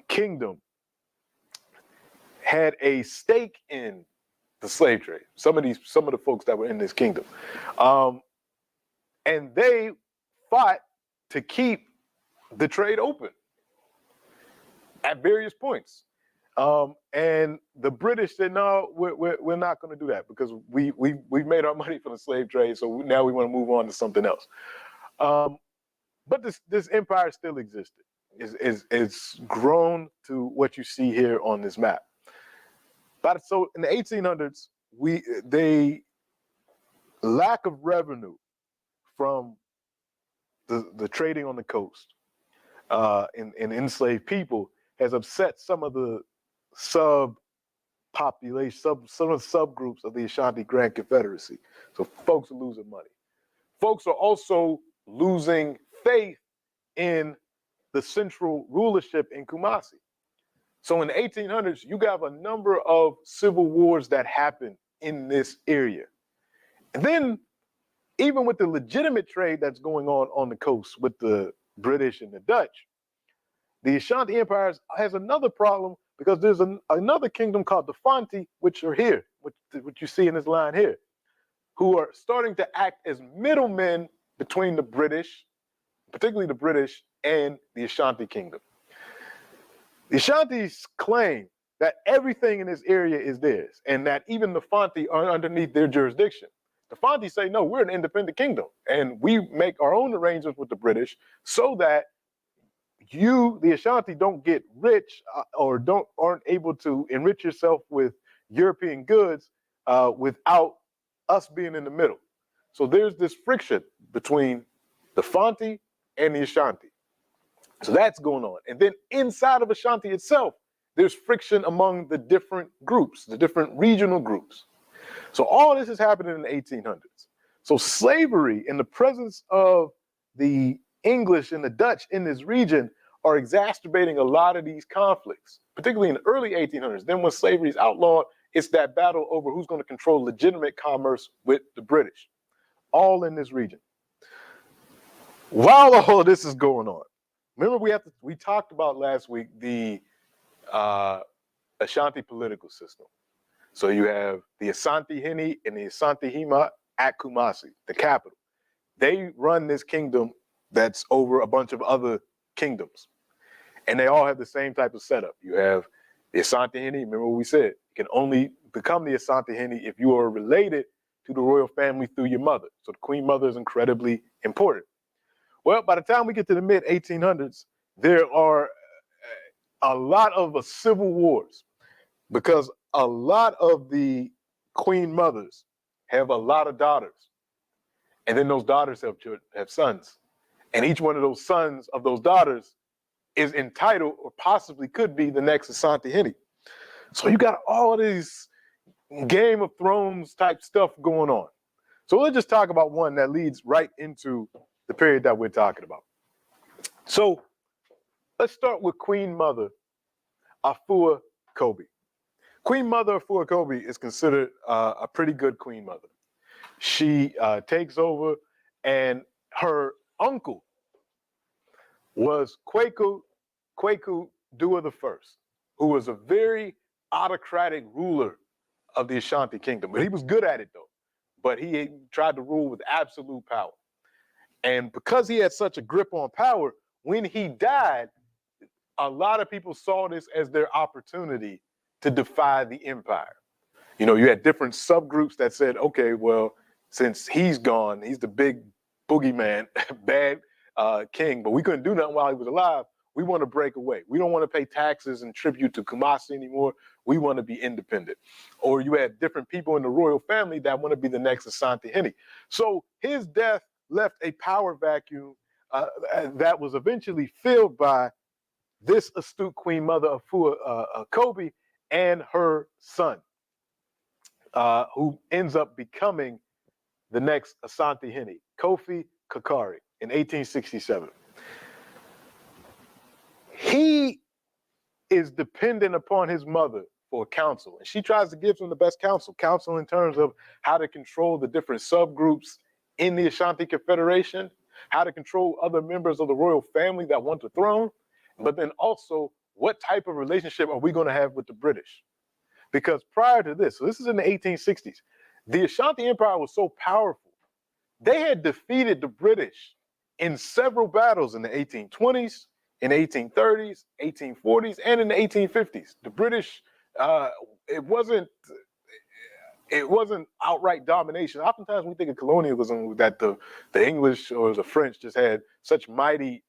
Speaker 2: Kingdom had a stake in the slave trade. Some of the folks that were in this kingdom, and they fought to keep the trade open at various points. And the British said, no, we're not going to do that because we've made our money from the slave trade. So now we want to move on to something else. But this empire still existed. It's grown to what you see here on this map. But so in the 1800s, the lack of revenue from the trading on the coast and enslaved people has upset some of the subpopulation, some of the subgroups of the Ashanti Grand Confederacy. So folks are losing money. Folks are also losing faith in the central rulership in Kumasi. So in the 1800s, you got a number of civil wars that happen in this area. And then even with the legitimate trade that's going on the coast with the British and the Dutch, the Ashanti Empire has another problem because there's another kingdom called the Fanti, which are here, which you see in this line here, who are starting to act as middlemen between the British, particularly the British, and the Ashanti Kingdom. The Ashantis claim that everything in this area is theirs and that even the Fanti are underneath their jurisdiction. The Fanti say, no, we're an independent kingdom, and we make our own arrangements with the British so that you, the Ashanti, don't get rich or aren't able to enrich yourself with European goods without us being in the middle. So there's this friction between the Fanti and the Ashanti. So that's going on. And then inside of Ashanti itself, there's friction among the different groups, the different regional groups. So all this is happening in the 1800s. So slavery and the presence of the English and the Dutch in this region are exacerbating a lot of these conflicts, particularly in the early 1800s. Then when slavery is outlawed, it's that battle over who's going to control legitimate commerce with the British, all in this region. While all of this is going on, remember we talked about last week the Ashanti political system. So you have the Asante Hene and the Asante Hima at Kumasi, the capital. They run this kingdom that's over a bunch of other kingdoms. And they all have the same type of setup. You have the Asante Hene, remember what we said, you can only become the Asante Hene if you are related to the royal family through your mother. So the queen mother is incredibly important. Well, by the time we get to the mid 1800s, there are a lot of civil wars because a lot of the queen mothers have a lot of daughters. And then those daughters have sons. And each one of those sons of those daughters is entitled or possibly could be the next Asante Hene. So you got all of these Game of Thrones type stuff going on. So let's just talk about one that leads right into the period that we're talking about. So let's start with Queen Mother Afua Kobe. Queen Mother Afua Kobe is considered a pretty good queen mother. She takes over, and her uncle was Kwaku Dua I, who was a very autocratic ruler of the Ashanti kingdom. But he was good at it, though. But he tried to rule with absolute power. And because he had such a grip on power, when he died, a lot of people saw this as their opportunity to defy the empire. You know, you had different subgroups that said, okay, well, since he's gone, he's the big boogeyman, bad king, but we couldn't do nothing while he was alive. We want to break away. We don't want to pay taxes and tribute to Kumasi anymore. We want to be independent. Or you had different people in the royal family that want to be the next Asante Hene. So his death left a power vacuum that was eventually filled by this astute queen mother Afua Kobe and her son, who ends up becoming the next Asante Hene, Kofi Kakari, in 1867. He is dependent upon his mother for counsel, and she tries to give him the best counsel in terms of how to control the different subgroups in the Ashanti Confederation, how to control other members of the royal family that want the throne, but then also what type of relationship are we going to have with the British? Because prior to this, so this is in the 1860s, the Ashanti Empire was so powerful, they had defeated the British in several battles in the 1820s, in the 1830s, 1840s, and in the 1850s. The British, it wasn't outright domination. Oftentimes we think of colonialism that the English or the French just had such mighty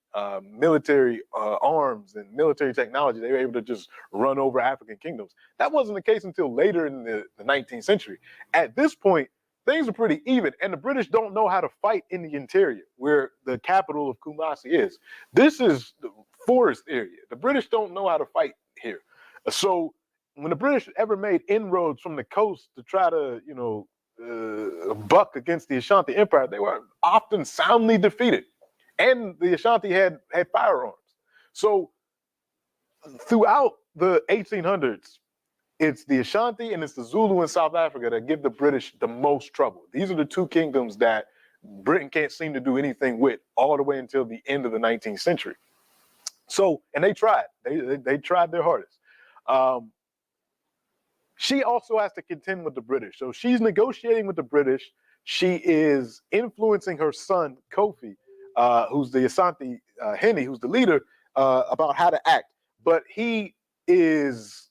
Speaker 2: military arms and military technology. They were able to just run over African kingdoms. That wasn't the case until later in the 19th century. At this point, things are pretty even, and the British don't know how to fight in the interior, where the capital of Kumasi is. This is the forest area. The British don't know how to fight here. So when the British ever made inroads from the coast to try to, buck against the Ashanti Empire, they were often soundly defeated. And the Ashanti had firearms. So throughout the 1800s, it's the Ashanti and it's the Zulu in South Africa that give the British the most trouble. These are the two kingdoms that Britain can't seem to do anything with all the way until the end of the 19th century. So, and they tried. They tried their hardest. She also has to contend with the British. So she's negotiating with the British. She is influencing her son, Kofi, who's the Asante Hene, who's the leader, about how to act. But he is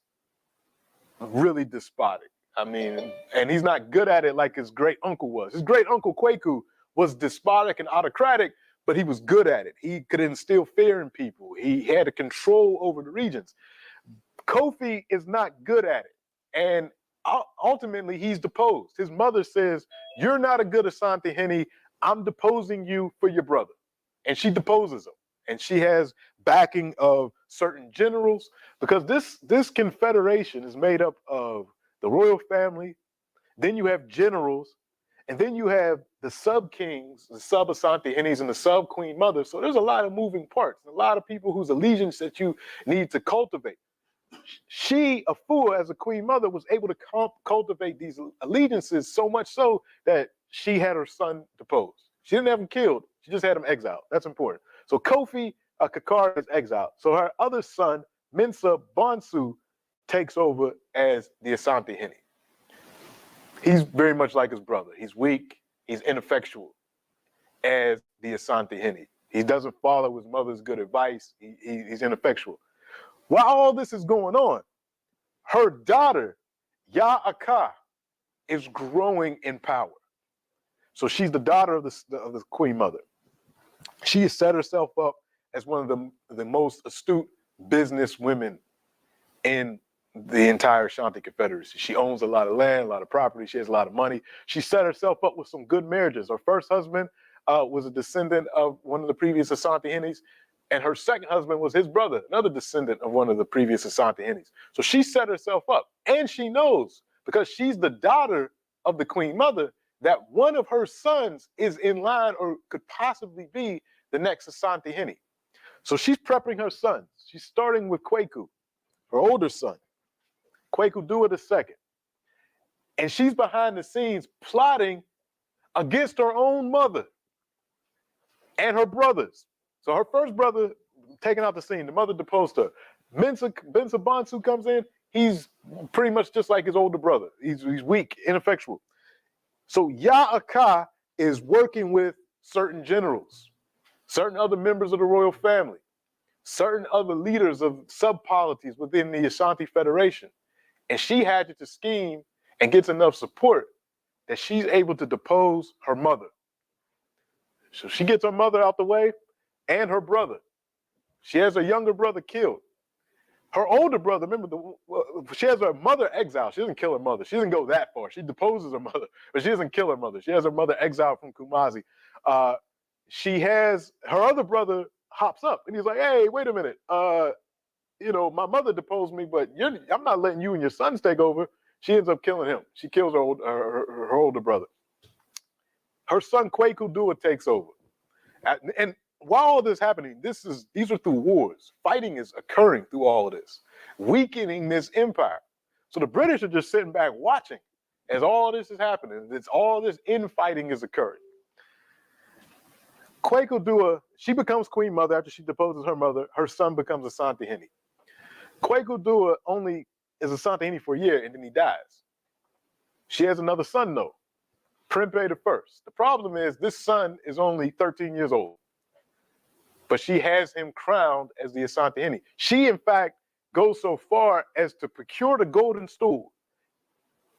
Speaker 2: really despotic. I mean, and he's not good at it like his great uncle was. His great uncle Kwaku was despotic and autocratic, but he was good at it. He could instill fear in people. He had a control over the regions. Kofi is not good at it. And ultimately, he's deposed. His mother says, "You're not a good Asante Hene. I'm deposing you for your brother." And she deposes him. And she has backing of certain generals, because this confederation is made up of the royal family, then you have generals, and then you have the sub-kings, the sub-Asante Henes, and the sub-queen mother. So there's a lot of moving parts, a lot of people whose allegiance that you need to cultivate. She, Afua, as a queen mother, was able to cultivate these allegiances so much so that she had her son deposed. She didn't have him killed. She just had him exiled. That's important. So Kofi Kakar is exiled. So her other son, Mensa Bonsu, takes over as the Asante Hene. He's very much like his brother. He's weak. He's ineffectual as the Asante Hene. He doesn't follow his mother's good advice. He's ineffectual. While all this is going on, her daughter, Ya'aka, is growing in power. So she's the daughter of the queen mother. She has set herself up as one of the most astute business women in the entire Ashanti Confederacy. She owns a lot of land, a lot of property. She has a lot of money. She set herself up with some good marriages. Her first husband was a descendant of one of the previous Asante Henes, and her second husband was his brother, another descendant of one of the previous Asante Henes. So she set herself up, and she knows, because she's the daughter of the queen mother, that one of her sons is in line or could possibly be the next Asante Hene. So she's prepping her sons. She's starting with Kwaku, her older son, Kwaku Dua II. And she's behind the scenes plotting against her own mother and her brothers. So her first brother taken out the scene, the mother deposed her. Mensa Bonsu comes in, he's pretty much just like his older brother. He's weak, ineffectual. So Ya'aka is working with certain generals, certain other members of the royal family, certain other leaders of sub-polities within the Ashanti Federation. And she hatches a scheme and gets enough support that she's able to depose her mother. So she gets her mother out the way and her brother. She has her younger brother killed. Her older brother, remember, she has her mother exiled. She doesn't kill her mother. She doesn't go that far. She deposes her mother, but she doesn't kill her mother. She has her mother exiled from Kumasi. She has her other brother hops up and he's like, "Hey, wait a minute. My mother deposed me, but I'm not letting you and your sons take over." She ends up killing him. She kills her older brother. Her son Kwaku Dua takes over. And while all this is happening, these are through wars. Fighting is occurring through all of this, weakening this empire. So the British are just sitting back watching as all this is happening. All this infighting is occurring. Kwaku Dua, she becomes queen mother after she deposes her mother. Her son becomes Asante Hene. Kwaku Dua only is Asante Hene for a year and then he dies. She has another son though, Prempeh the First. The problem is this son is only 13 years old, but she has him crowned as the Asante Hene. She, in fact, goes so far as to procure the golden stool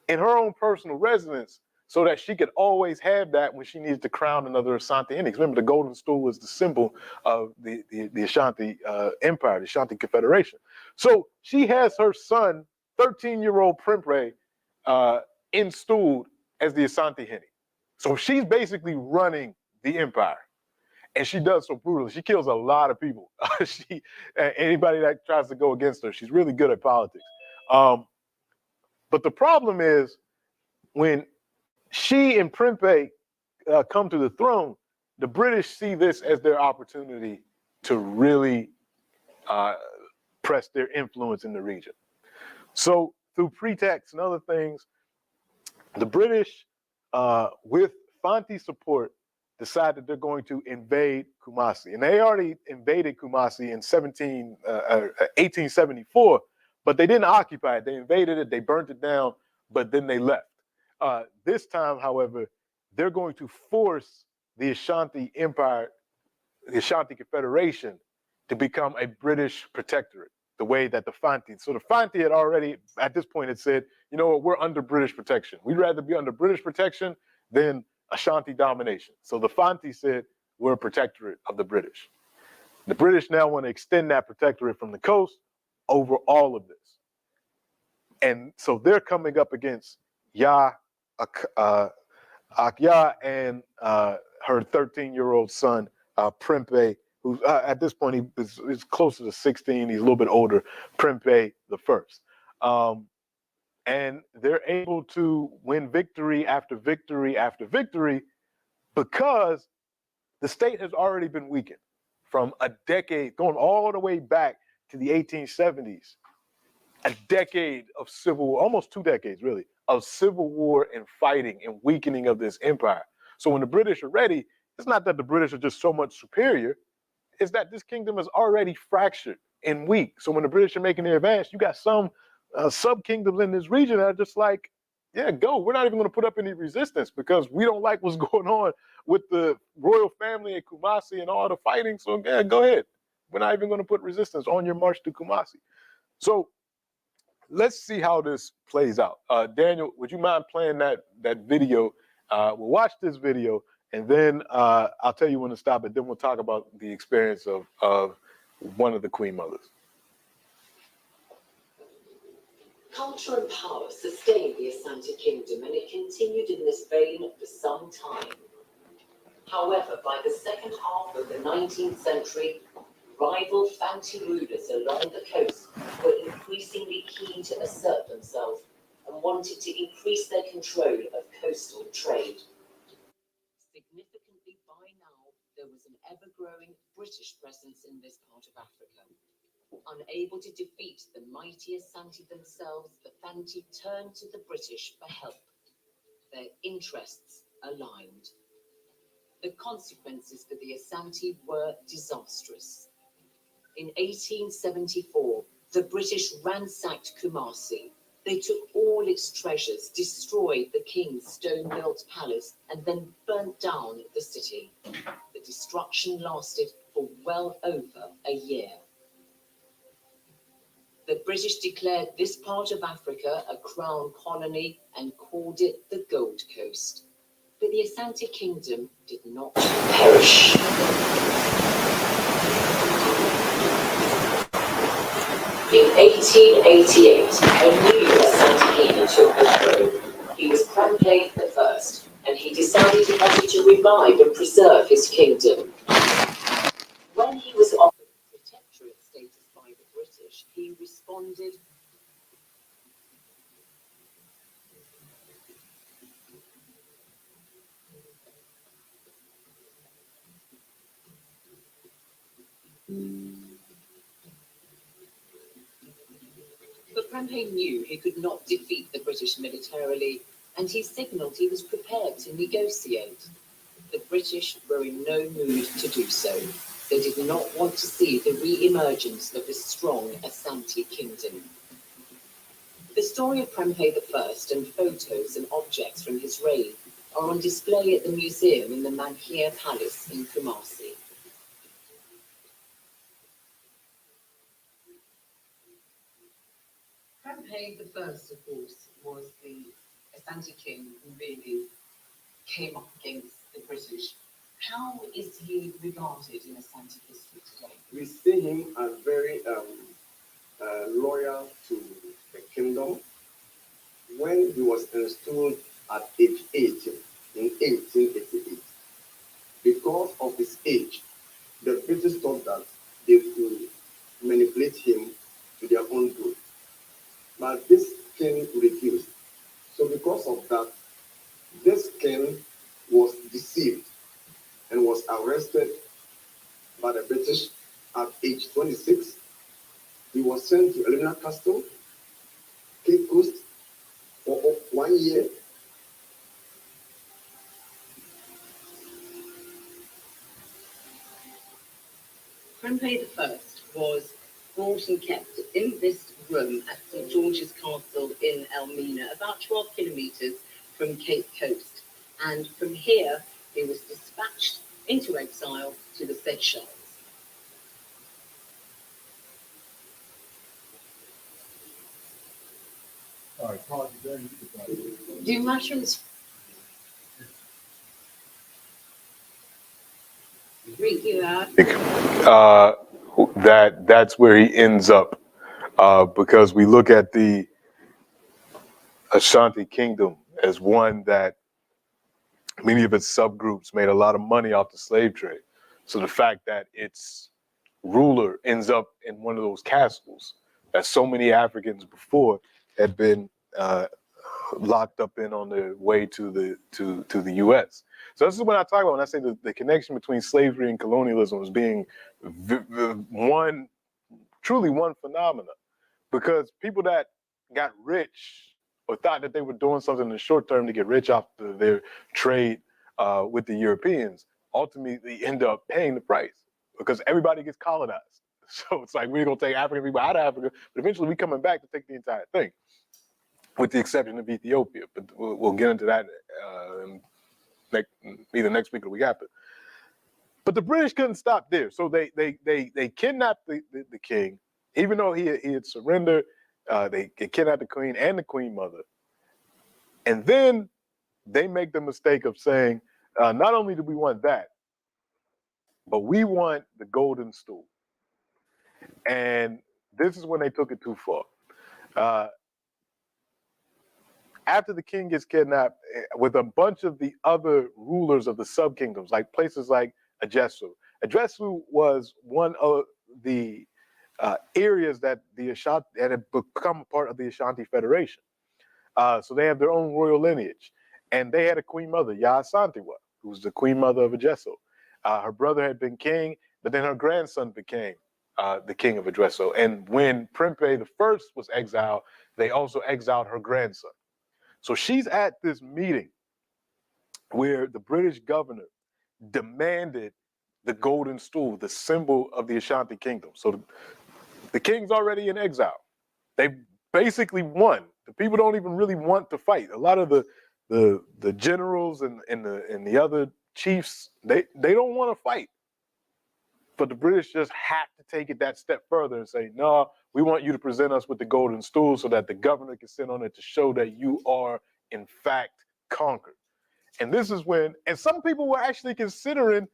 Speaker 2: in her own personal residence so that she could always have that when she needed to crown another Asante Hene. Remember, the golden stool was the symbol of the Ashanti Empire, the Ashanti Confederation. So she has her son, 13-year-old Prempeh, installed as the Asante Hene. So she's basically running the empire. And she does so brutally. She kills a lot of people. Anybody that tries to go against her, she's really good at politics. But the problem is when she and Prempeh come to the throne, the British see this as their opportunity to really press their influence in the region. So through pretexts and other things, the British, with Fanti's support, decide that they're going to invade Kumasi. And they already invaded Kumasi in 1874, but they didn't occupy it. They invaded it, they burnt it down, but then they left. This time, however, they're going to force the Ashanti Empire, the Ashanti Confederation, to become a British protectorate. the way that the Fanti, so the Fanti had already, at this point, had said, you know what, we're under British protection. We'd rather be under British protection than Ashanti domination. So the Fanti said, we're a protectorate of the British. The British now want to extend that protectorate from the coast over all of this. And so they're coming up against Akya and her 13-year-old son, Prempeh, who at this point he is closer to 16. He's a little bit older, Prempeh the first. And they're able to win victory after victory after victory because the state has already been weakened from a decade, going all the way back to the 1870s. A decade of civil war, almost 2 decades really, of civil war and fighting and weakening of this empire. So when the British are ready, it's not that the British are just so much superior, it's that this kingdom is already fractured and weak. So when the British are making their advance, you got some sub-kingdoms in this region that are just like, yeah, go. We're not even going to put up any resistance because we don't like what's going on with the royal family in Kumasi and all the fighting. So yeah, go ahead. We're not even going to put resistance on your march to Kumasi. So let's see how this plays out. Daniel, would you mind playing that video? We'll watch this video, and then I'll tell you when to stop it. Then we'll talk about the experience of one of the Queen Mothers.
Speaker 6: Culture and power sustained the Asante Kingdom, and it continued in this vein for some time. However, by the second half of the 19th century, rival Fanti rulers along the coast were increasingly keen to assert themselves and wanted to increase their control of coastal trade. Significantly, by now, there was an ever-growing British presence in this part of Africa. Unable to defeat the mighty Asante themselves, the Fanti turned to the British for help. Their interests aligned. The consequences for the Asante were disastrous. In 1874, the British ransacked Kumasi. They took all its treasures, destroyed the king's stone-built palace, and then burnt down the city. The destruction lasted for well over a year. The British declared this part of Africa a crown colony and called it the Gold Coast. But the Asante Kingdom did not perish. In 1888, a new Asante king took the throne. He was Prempeh the First, and he decided he wanted to revive and preserve his kingdom. When he was offered protectorate status by the British, he responded, but Prempeh knew he could not defeat the British militarily, and he signalled he was prepared to negotiate. The British were in no mood to do so. They did not want to see the re-emergence of a strong Asante kingdom. The story of Prempeh I and photos and objects from his reign are on display at the museum in the Manhia Palace in Kumasi. Prempeh I, of course, was the Asante king who really came up against the British. How is he regarded in Asante history today?
Speaker 7: We see him as very loyal to the kingdom. When he was installed at age 18 in 1888, because of his age, the British thought that they could manipulate him to their own good. But this king refused. So because of that, this king was deceived and was arrested by the British at age 26. He was sent to Elena Castle, Cape Coast, for 1 year.
Speaker 6: Prempeh I was brought and kept in this room at St. George's Castle in Elmina, about 12 kilometres from Cape Coast. And from here, he was dispatched into exile to the Seychelles. Do mushrooms freak you out?
Speaker 2: That's where he ends up, because we look at the Ashanti Kingdom as one that many of its subgroups made a lot of money off the slave trade. So the fact that its ruler ends up in one of those castles that so many Africans before had been locked up in on their way to the U.S. So this is what I talk about when I say the connection between slavery and colonialism as being truly one phenomena, because people that got rich or thought that they were doing something in the short term to get rich off their trade with the Europeans ultimately end up paying the price, because everybody gets colonized. So it's like, we're going to take African people out of Africa, but eventually we're coming back to take the entire thing, with the exception of Ethiopia. But we'll get into that either next week or the week after. But the British couldn't stop there. So they kidnapped the king, even though he had surrendered. They kidnapped the queen and the queen mother. And then they make the mistake of saying, not only do we want that, but we want the golden stool. And this is when they took it too far. After the king gets kidnapped, with a bunch of the other rulers of the sub-kingdoms, like places like Ajesu. Ajesu was one of the areas that the Ashanti had become a part of the Ashanti Federation. So they have their own royal lineage. And they had a queen mother, Ya Asantewa, who was the queen mother of Ajesu. Her brother had been king, but then her grandson became the king of Ajesu. And when Prempeh I was exiled, they also exiled her grandson. So she's at this meeting where the British governor demanded the golden stool, the symbol of the Ashanti Kingdom. So the king's already in exile. They basically won. The people don't even really want to fight. A lot of the generals and the other chiefs, they don't want to fight. But the British just have to take it that step further and say, no, we want you to present us with the golden stool so that the governor can sit on it to show that you are, in fact, conquered. And this is when, and some people were actually considering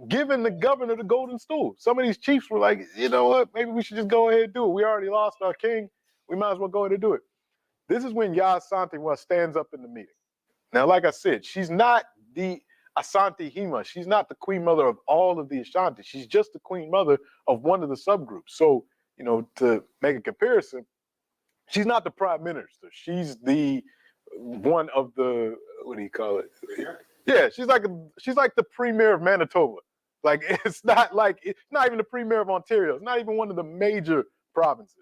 Speaker 2: giving the governor the golden stool. Some of these chiefs were like, you know what, maybe we should just go ahead and do it. We already lost our king. We might as well go ahead and do it. This is when Ya Asantewa stands up in the meeting. Now, like I said, she's not the Asante Hima. She's not the queen mother of all of the Ashanti. She's just the queen mother of one of the subgroups. So, you know, to make a comparison, she's not the prime minister. She's the one of the, what do you call it? Yeah, she's like the premier of Manitoba. Like, it's not even the premier of Ontario. It's not even one of the major provinces.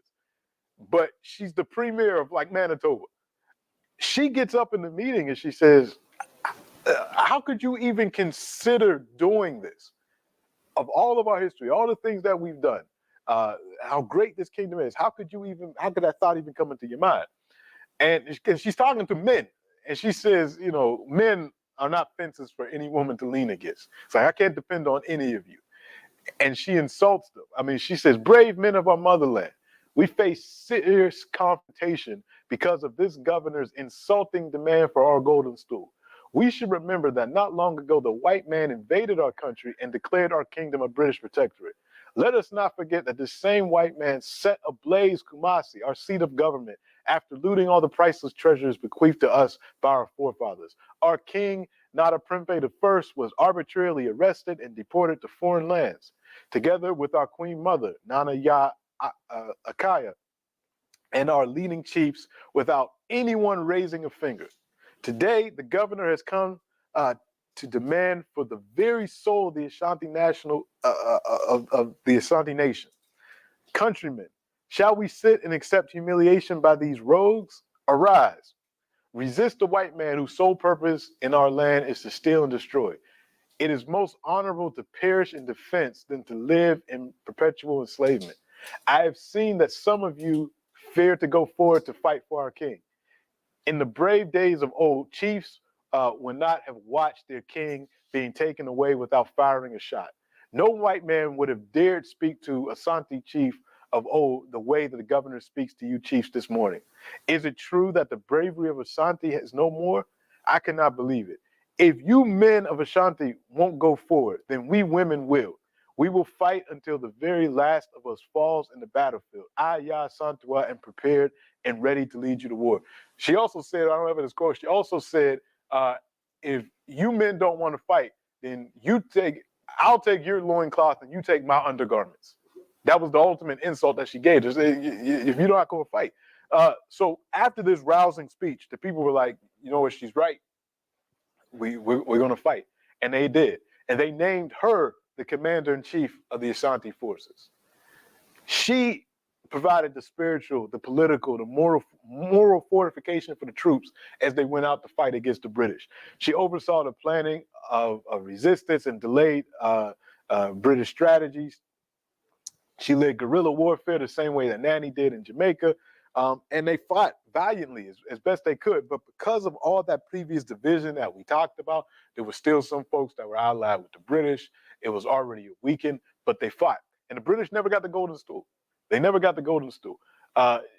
Speaker 2: But she's the premier of like Manitoba. She gets up in the meeting and she says, how could you even consider doing this? Of all of our history, all the things that we've done, how great this kingdom is, how could that thought even come into your mind? And she's talking to men, and she says, you know, men are not fences for any woman to lean against. It's like, I can't depend on any of you. And she insults them. I mean, she says, brave men of our motherland, we face serious confrontation because of this governor's insulting demand for our golden stool. We should remember that not long ago, the white man invaded our country and declared our kingdom a British protectorate. Let us not forget that this same white man set ablaze Kumasi, our seat of government, after looting all the priceless treasures bequeathed to us by our forefathers. Our king, Nana Prempeh I, was arbitrarily arrested and deported to foreign lands, together with our queen mother, Nana Ya Akaya, and our leading chiefs, without anyone raising a finger. Today, the governor has come to demand for the very soul of the Ashanti of the Ashanti nation. Countrymen, shall we sit and accept humiliation by these rogues? Arise, resist the white man whose sole purpose in our land is to steal and destroy. It is most honorable to perish in defense than to live in perpetual enslavement. I have seen that some of you fear to go forward to fight for our king. In the brave days of old, chiefs would not have watched their king being taken away without firing a shot. No white man would have dared speak to Asante chief of, oh, the way that the governor speaks to you chiefs this morning. Is it true that the bravery of Ashanti has no more? I cannot believe it. If you men of Ashanti won't go forward, then we women will. We will fight until the very last of us falls in the battlefield. I, Ya Santua, am prepared and ready to lead you to war. She also said, I don't have this quote, she also said, if you men don't want to fight, then I'll take your loincloth and you take my undergarments. That was the ultimate insult that she gave. Just, if you're not going to fight. So after this rousing speech, the people were like, you know what, she's right. We're going to fight. And they did. And they named her the commander-in-chief of the Ashanti forces. She provided the spiritual, the political, the moral fortification for the troops as they went out to fight against the British. She oversaw the planning of resistance and delayed British strategies. She led guerrilla warfare the same way that Nanny did in Jamaica. And they fought valiantly as best they could. But because of all that previous division that we talked about, there were still some folks that were allied with the British. It was already weakened, but they fought. And the British never got the golden stool. They never got the golden stool.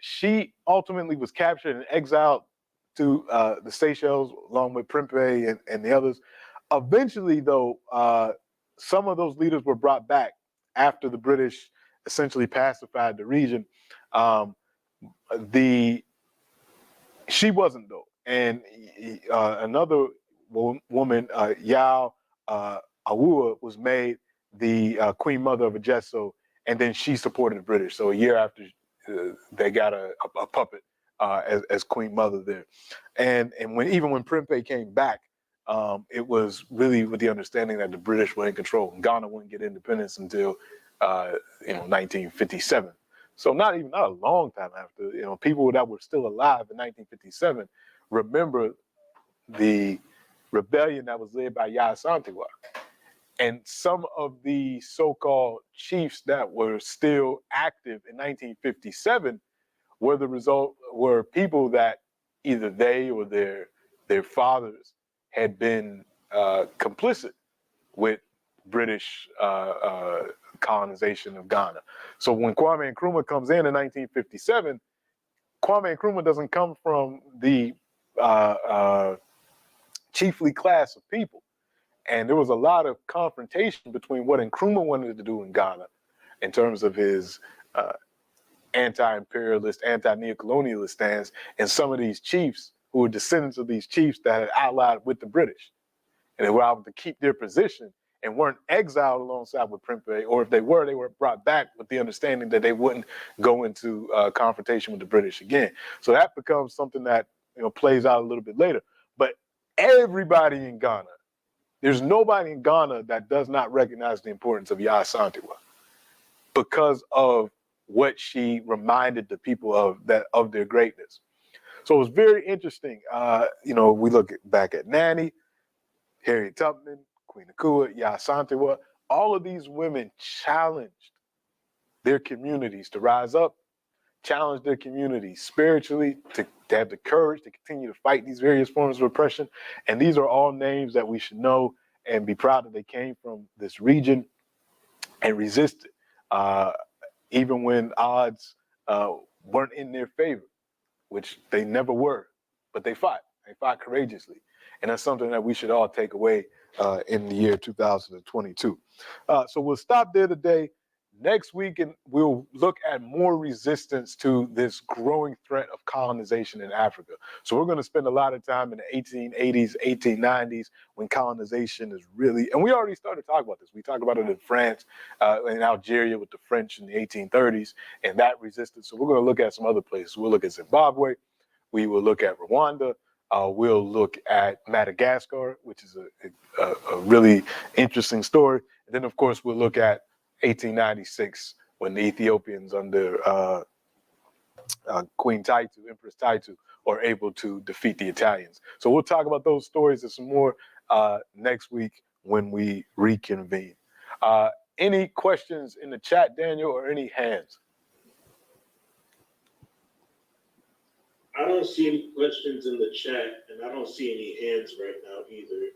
Speaker 2: She ultimately was captured and exiled to the Seychelles along with Prempeh and the others. Eventually, though, some of those leaders were brought back after the British essentially pacified the region. She wasn't, though. And another woman, Yao Awua, was made the Queen Mother of Ajeso, and then she supported the British. So a year after, they got a puppet as Queen Mother there. And even when Prempeh came back, it was really with the understanding that the British were in control. And Ghana wouldn't get independence until 1957. So not a long time after. People that were still alive in 1957 remember the rebellion that was led by Ya Santiwa. And some of the so-called chiefs that were still active in 1957 were people that either they or their fathers had been complicit with British colonization of Ghana. So when Kwame Nkrumah comes in 1957, Kwame Nkrumah doesn't come from the chiefly class of people. And there was a lot of confrontation between what Nkrumah wanted to do in Ghana in terms of his anti-imperialist, anti-neocolonialist stance, and some of these chiefs who were descendants of these chiefs that had allied with the British. And they were able to keep their position and weren't exiled alongside with Prempeh, or if they were brought back with the understanding that they wouldn't go into confrontation with the British again. So that becomes something that plays out a little bit later. But everybody in Ghana, there's nobody in Ghana that does not recognize the importance of Ya Santiwa because of what she reminded the people of their greatness. So it was very interesting. We look back at Nanny, Harriet Tubman, Queen Nakua, Ya Santiwa. All of these women challenged their communities to rise up, challenged their communities spiritually to have the courage to continue to fight these various forms of oppression. And these are all names that we should know and be proud that they came from this region and resisted, even when odds weren't in their favor, which they never were, but they fought. They fought courageously. And that's something that we should all take away in the year 2022. So we'll stop there today. Next week, and we'll look at more resistance to this growing threat of colonization in Africa. So we're going to spend a lot of time in the 1880s, 1890s, when colonization is really, and we already started talking about this. We talked about it in France, in Algeria with the French in the 1830s, and that resistance. So we're going to look at some other places. We'll look at Zimbabwe. We will look at Rwanda. We'll look at Madagascar, which is a really interesting story. And then, of course, we'll look at 1896, when the Ethiopians under Queen Taitu, Empress Taitu, are able to defeat the Italians. So we'll talk about those stories and some more next week when we reconvene. Any questions in the chat, Daniel, or any hands?
Speaker 8: I don't see any questions in the chat, and I don't see any hands right now either.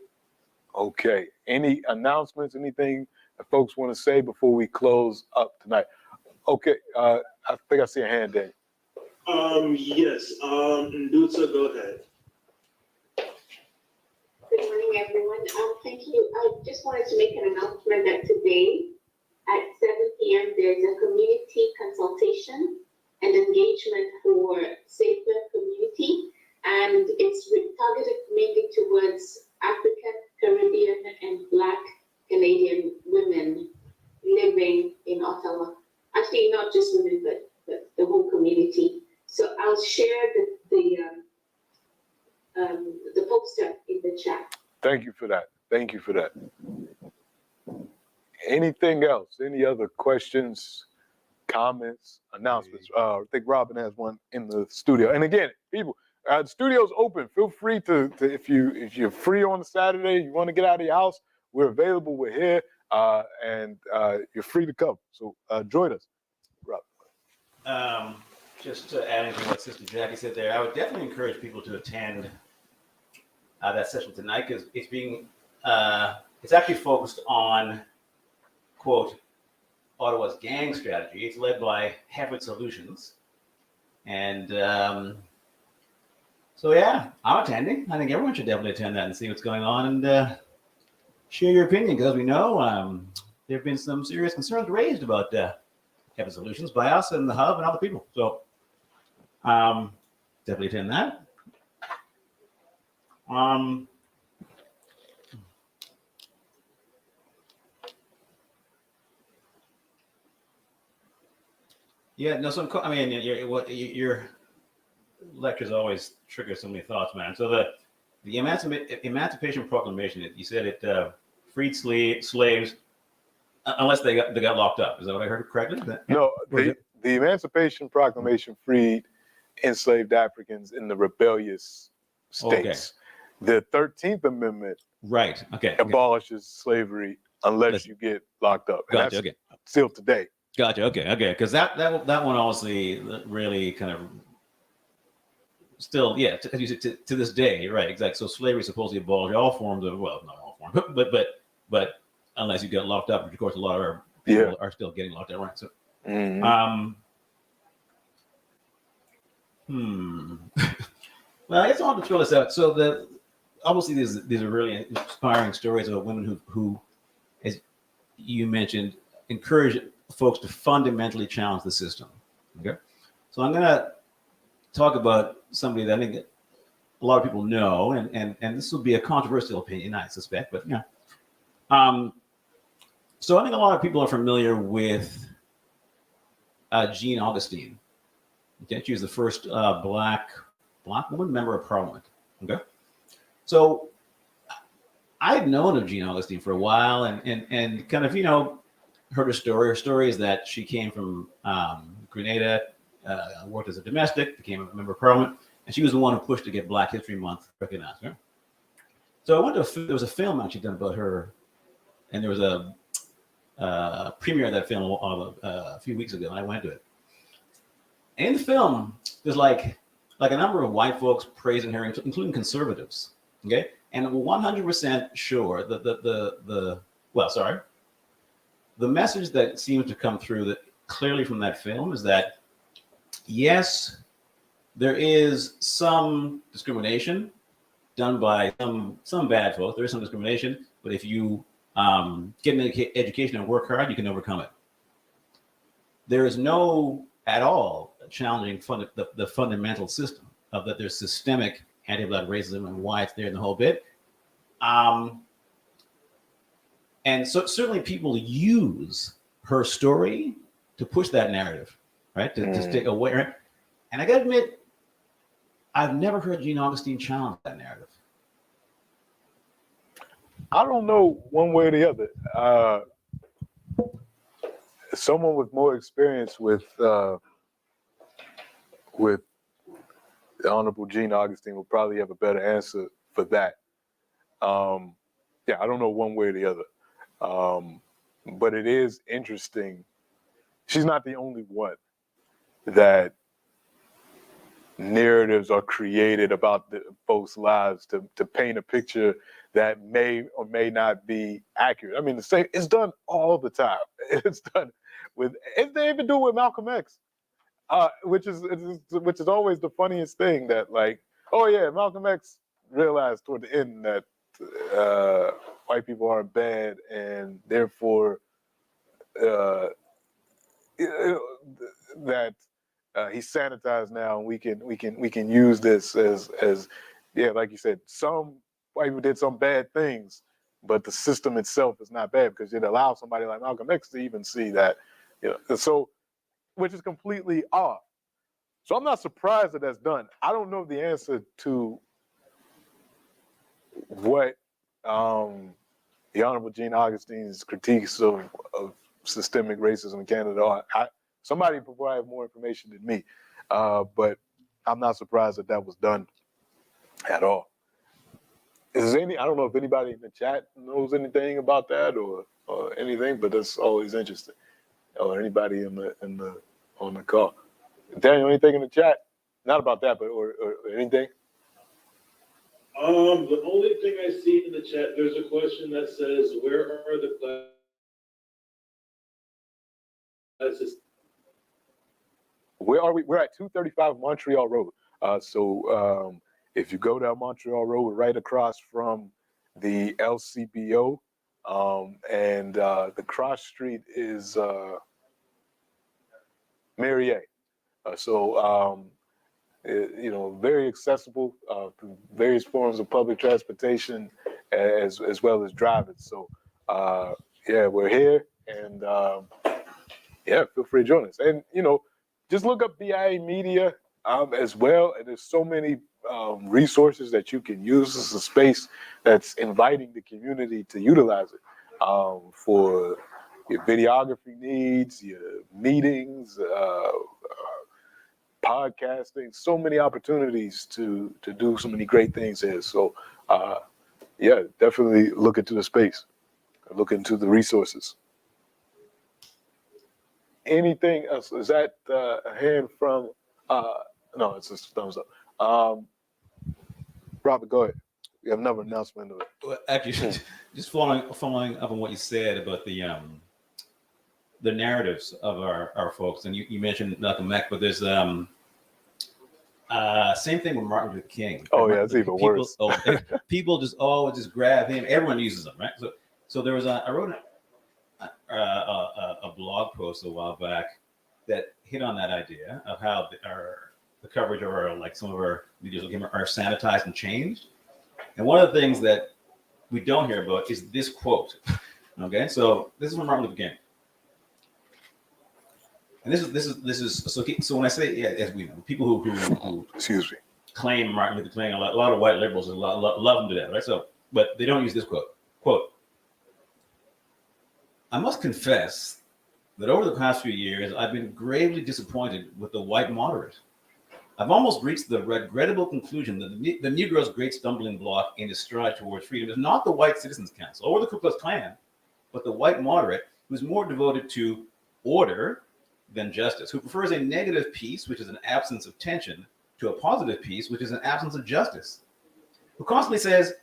Speaker 2: Okay. Any announcements, anything that folks want to say before we close up tonight? Okay, I think I see a hand there.
Speaker 8: Yes, Nduta, go ahead.
Speaker 9: Good morning, everyone. Thank you. I just wanted to make an announcement that today at 7 p.m. there's a community consultation and engagement for safer community, and it's targeted mainly towards African, Caribbean, and Black Canadian women living in Ottawa. Actually, not just women, but the whole community. So I'll share the poster in the chat.
Speaker 2: Thank you for that. Thank you for that. Anything else? Any other questions, comments, announcements? I think Robin has one in the studio. And again, people, the studio's open. Feel free to if you're free on a Saturday, you want to get out of your house, we're available. We're here, and you're free to come. So join us, Robin.
Speaker 5: Just to add into what Sister Jackie said there, I would definitely encourage people to attend that session tonight, because it's being it's actually focused on, quote, Ottawa's gang strategy. It's led by Heford Solutions, and so yeah, I'm attending. I think everyone should definitely attend that and see what's going on and share your opinion, because we know there have been some serious concerns raised about Heford Solutions by us and the Hub and other people. So definitely attend that. Yeah, no. So I mean, your lectures always trigger so many thoughts, man. So the Emancipation Proclamation, you said it freed slaves unless they got locked up. Is that what I heard correctly?
Speaker 2: No, the Emancipation Proclamation freed enslaved Africans in the rebellious states. Okay. The 13th Amendment abolishes slavery unless you get locked up. And
Speaker 5: gotcha.
Speaker 2: That's still today.
Speaker 5: Gotcha. Okay. Because that one obviously really kind of still, yeah, to this day, right? Exactly. So slavery is supposedly abolished all forms of, well, not all forms, but unless you get locked up, which of course a lot of our people are still getting locked up, right? So, well, I guess I want to throw this out. So obviously these are really inspiring stories about women who, as you mentioned, encourage folks to fundamentally challenge the system. Okay, so I'm going to talk about somebody that I think a lot of people know, and this will be a controversial opinion, I suspect, but yeah. So I think a lot of people are familiar with Jean Augustine. Okay, she was the first black woman member of Parliament. Okay, so I've known of Jean Augustine for a while, and kind of heard her story. Her story is that she came from Grenada, worked as a domestic, became a member of Parliament, and she was the one who pushed to get Black History Month recognized. Right? So I went to there was a film actually done about her, and there was a premiere of that film a few weeks ago, and I went to it. And in the film, there's like a number of white folks praising her, including conservatives. Okay, and 100% sure that the message that seems to come through that clearly from that film is that yes, there is some discrimination done by some bad folks. There is some discrimination, but if you get an education and work hard, you can overcome it. There is no at all challenging the fundamental system of that there's systemic anti-black racism and why it's there in the whole bit. And so certainly people use her story to push that narrative, right? To stay aware. And I gotta admit, I've never heard Jean Augustine challenge that narrative.
Speaker 2: I don't know one way or the other. Someone with more experience with the Honorable Jean Augustine will probably have a better answer for that. Yeah, I don't know one way or the other. But it is interesting. She's not the only one that narratives are created about the folks' lives to paint a picture that may or may not be accurate. I mean, it's done all the time. It's done with they even do it with Malcolm X, which is always the funniest thing that like, oh yeah, Malcolm X realized toward the end that white people aren't bad and therefore that he's sanitized now and we can use this as yeah, like you said, some white people did some bad things, but the system itself is not bad because it allows somebody like Malcolm X to even see that, so which is completely off. So I'm not surprised that that's done. I don't know the answer to what the Honorable Gene Augustine's critiques of systemic racism in Canada are. Somebody provided more information than me, but I'm not surprised that was done at all. I don't know if anybody in the chat knows anything about that or anything, but that's always interesting. Or anybody on the call. Daniel, anything in the chat? Not about that, but or anything?
Speaker 8: The only thing I see in the chat, there's a question that says, where are the classes?
Speaker 2: Where are we? We're at 235 Montreal Road. So if you go down Montreal Road, right across from the LCBO, and the cross street is Mairie. Very accessible through various forms of public transportation as well as driving. So yeah, we're here, and yeah, feel free to join us. And just look up BIA Media as well. And there's so many resources that you can use. This is a space that's inviting the community to utilize it for your videography needs, your meetings, podcasting, so many opportunities to do so many great things here. So yeah, definitely look into the space, look into the resources. Anything else? Is that a hand from no, it's just thumbs up. Robert, go ahead. We have another announcement.
Speaker 5: Well, actually, just following up on what you said about the narratives of our folks, and you mentioned Malcolm X, but there's same thing with Martin Luther King.
Speaker 2: Oh yeah, it's even worse.
Speaker 5: People just grab him. Everyone uses them, right? So there was I wrote a blog post a while back that hit on that idea of how the coverage of some of our videos are sanitized and changed. And one of the things that we don't hear about is this quote. Okay, so this is from Martin Luther King. And this is so when I say, yeah, as we know, people who
Speaker 2: excuse me,
Speaker 5: claim Martin Luther King, a lot of white liberals love him to death, right? So, but they don't use this quote. I must confess that over the past few years, I've been gravely disappointed with the white moderate. I've almost reached the regrettable conclusion that the Negro's great stumbling block in his stride towards freedom is not the White Citizens Council or the Ku Klux Klan, but the white moderate who's more devoted to order than justice, who prefers a negative peace, which is an absence of tension, to a positive peace, which is an absence of justice, who constantly says,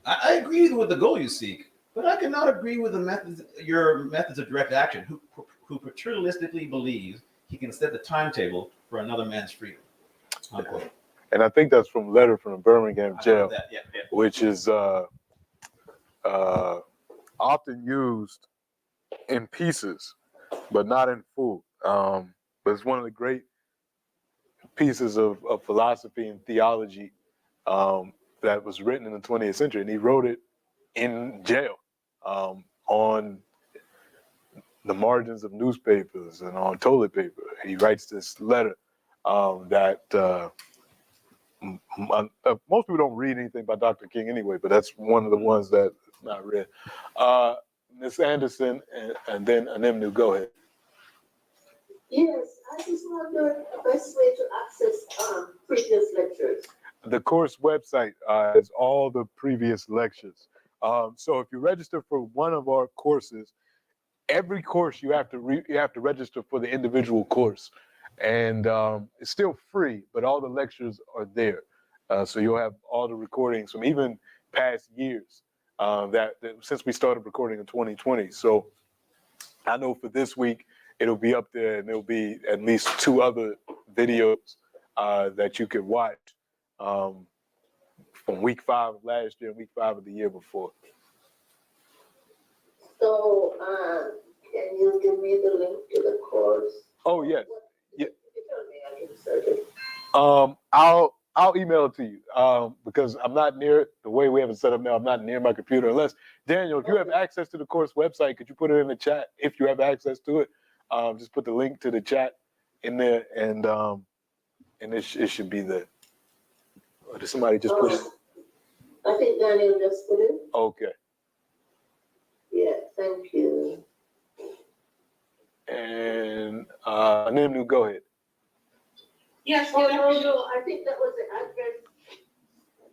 Speaker 5: I agree with the goal you seek, but I cannot agree with your methods of direct action, who paternalistically believes he can set the timetable for another man's freedom. Unquote.
Speaker 2: And I think that's from a letter from the Birmingham jail,
Speaker 5: Yeah.
Speaker 2: which is often used in pieces, but not in full. But it's one of the great pieces of philosophy and theology that was written in the 20th century. And he wrote it in jail on the margins of newspapers and on toilet paper. He writes this letter that most people don't read anything by Dr. King anyway, but that's one of the ones that's not read. Ms. Anderson and then Anemnu, go ahead.
Speaker 3: Yes, I just wonder the best way to access previous lectures.
Speaker 2: The course website has all the previous lectures. So if you register for one of our courses, every course you have to register for the individual course, and it's still free, but all the lectures are there. So you'll have all the recordings from even past years that since we started recording in 2020. So I know for this week, it'll be up there, and there'll be at least 2 other videos that you could watch from week 5 of last year and week 5 of the year before.
Speaker 3: So, can you give me the link to the course?
Speaker 2: Oh yes. Yeah.
Speaker 3: You tell me, I can search it.
Speaker 2: I'll email it to you because I'm not near it. The way we have it set up now, I'm not near my computer. Unless Daniel, if you have access to the course website, could you put it in the chat? If you have access to it, just put the link to the chat in there, and it should be there. Or did somebody just put it?
Speaker 3: I think Daniel just put it.
Speaker 2: Okay.
Speaker 3: Yeah, thank you.
Speaker 2: And Nimnu, go ahead.
Speaker 3: Yes, no, I think that was the address.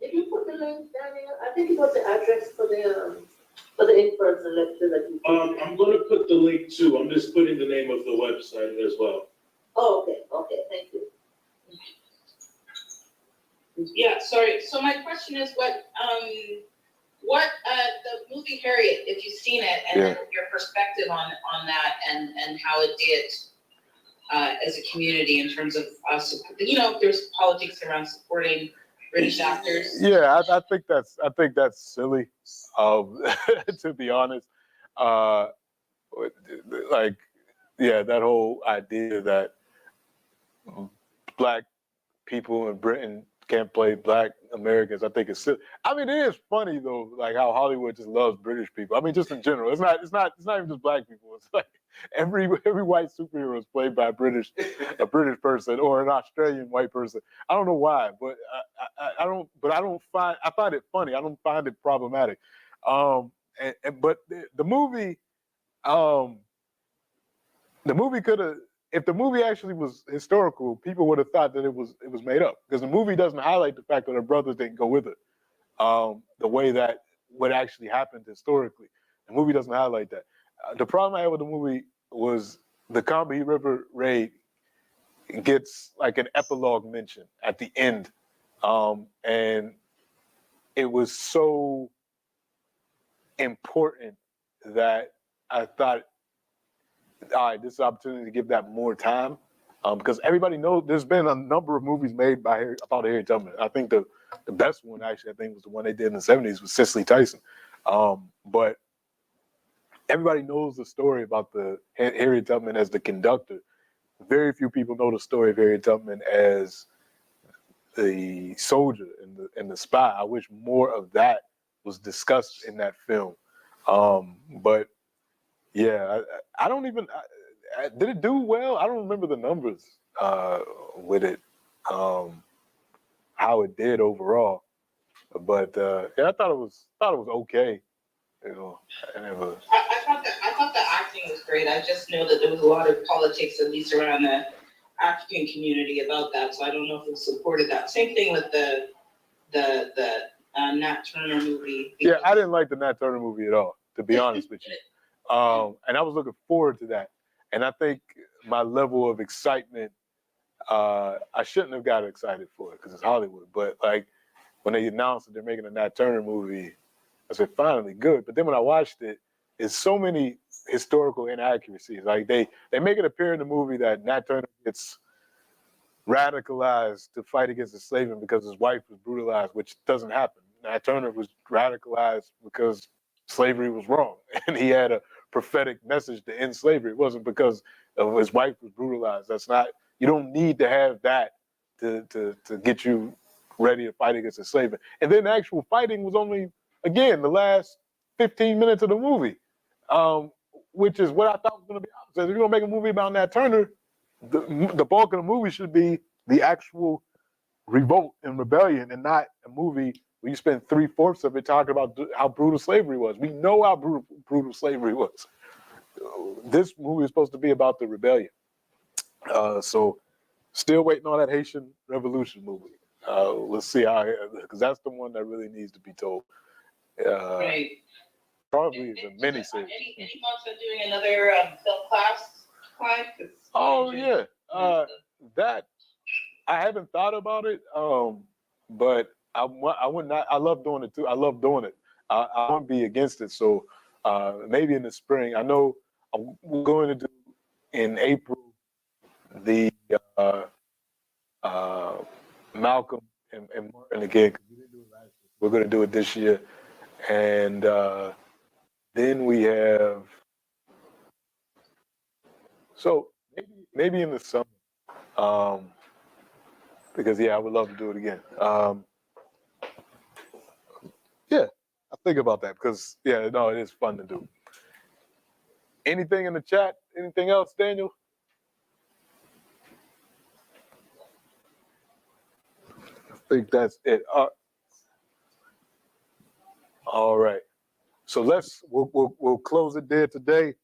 Speaker 3: Did you put the link, Daniel? I think it was the address for the in-person lecture that you put.
Speaker 8: I'm gonna put the link too. I'm just putting the name of the website as well.
Speaker 3: Oh, okay, thank you.
Speaker 10: Yeah, sorry. So my question is what the movie Harriet, if you've seen it, and
Speaker 2: Yeah.
Speaker 10: your perspective on that and how it did as a community in terms of us, there's politics around supporting British actors.
Speaker 2: Yeah, I think that's silly. To be honest, like, yeah, that whole idea that Black people in Britain can't play Black Americans, I think it's silly. I mean, it is funny though, like how Hollywood just loves British people. I mean, just in general, it's not even just Black people. It's like every white superhero is played by a British person or an Australian white person. I don't know why, but I find it funny. I don't find it problematic. But the movie could have. If the movie actually was historical, people would have thought that it was made up, because the movie doesn't highlight the fact that her brothers didn't go with her, the way that what actually happened historically. The movie doesn't highlight that. The problem I had with the movie was the Combahee River raid gets like an epilogue mention at the end, and it was so important that I thought, all right, this is an opportunity to give that more time, because everybody knows there's been a number of movies made about Harriet Tubman. I think the best one, actually, I think was the one they did in the 70s with Cicely Tyson. But everybody knows the story about the Harriet Tubman as the conductor. Very few people know the story of Harriet Tubman as the soldier and the spy. I wish more of that was discussed in that film. But yeah, I don't even. Did it do well? I don't remember the numbers with it, how it did overall. But yeah, I thought it was okay. I
Speaker 10: thought the acting was great. I just know that there was a lot of politics, at least around the African community, about that. So I don't know if it supported that. Same thing with the Nat Turner movie.
Speaker 2: Yeah, I didn't like the Nat Turner movie at all, to be honest with you. And I was looking forward to that. And I think my level of excitement, I shouldn't have got excited for it because it's Hollywood. But like when they announced that they're making a Nat Turner movie, I said, finally, good. But then when I watched it, it's so many historical inaccuracies. Like they make it appear in the movie that Nat Turner gets radicalized to fight against enslavement because his wife was brutalized, which doesn't happen. Nat Turner was radicalized because slavery was wrong, and he had a prophetic message to end slavery. It wasn't because of his wife was brutalized. That's not. You don't need to have that to get you ready to fight against enslavement. And then the actual fighting was only, again, the last 15 minutes of the movie, which is what I thought was going to be opposite. If you're going to make a movie about Nat Turner, the bulk of the movie should be the actual revolt and rebellion, and not a movie where you spend 3/4 of it talking about how brutal slavery was. We know how brutal slavery was. This movie is supposed to be about the rebellion. So still waiting on that Haitian Revolution movie. Let's see how, because that's the one that really needs to be told.
Speaker 10: Right.
Speaker 2: Probably the miniseries.
Speaker 10: Any thoughts on doing another film class, Clyde?
Speaker 2: Oh yeah, that I haven't thought about it, but I would not. I love doing it too. I love doing it. I won't be against it. So maybe in the spring. I know I'm going to do in April, the Malcolm and Martin again, 'cause we didn't do it last year. We're going to do it this year. And then we have, so maybe in the summer, because I would love to do it again. Yeah, I think about that because it is fun to do. Anything in the chat? Anything else, Daniel? I think that's it. All right. So we'll close it there today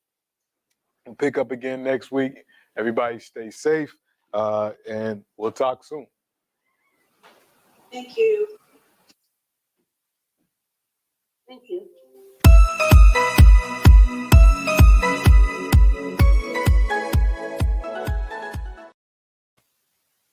Speaker 2: and pick up again next week. Everybody stay safe, and we'll talk soon.
Speaker 10: Thank you.
Speaker 3: Thank you.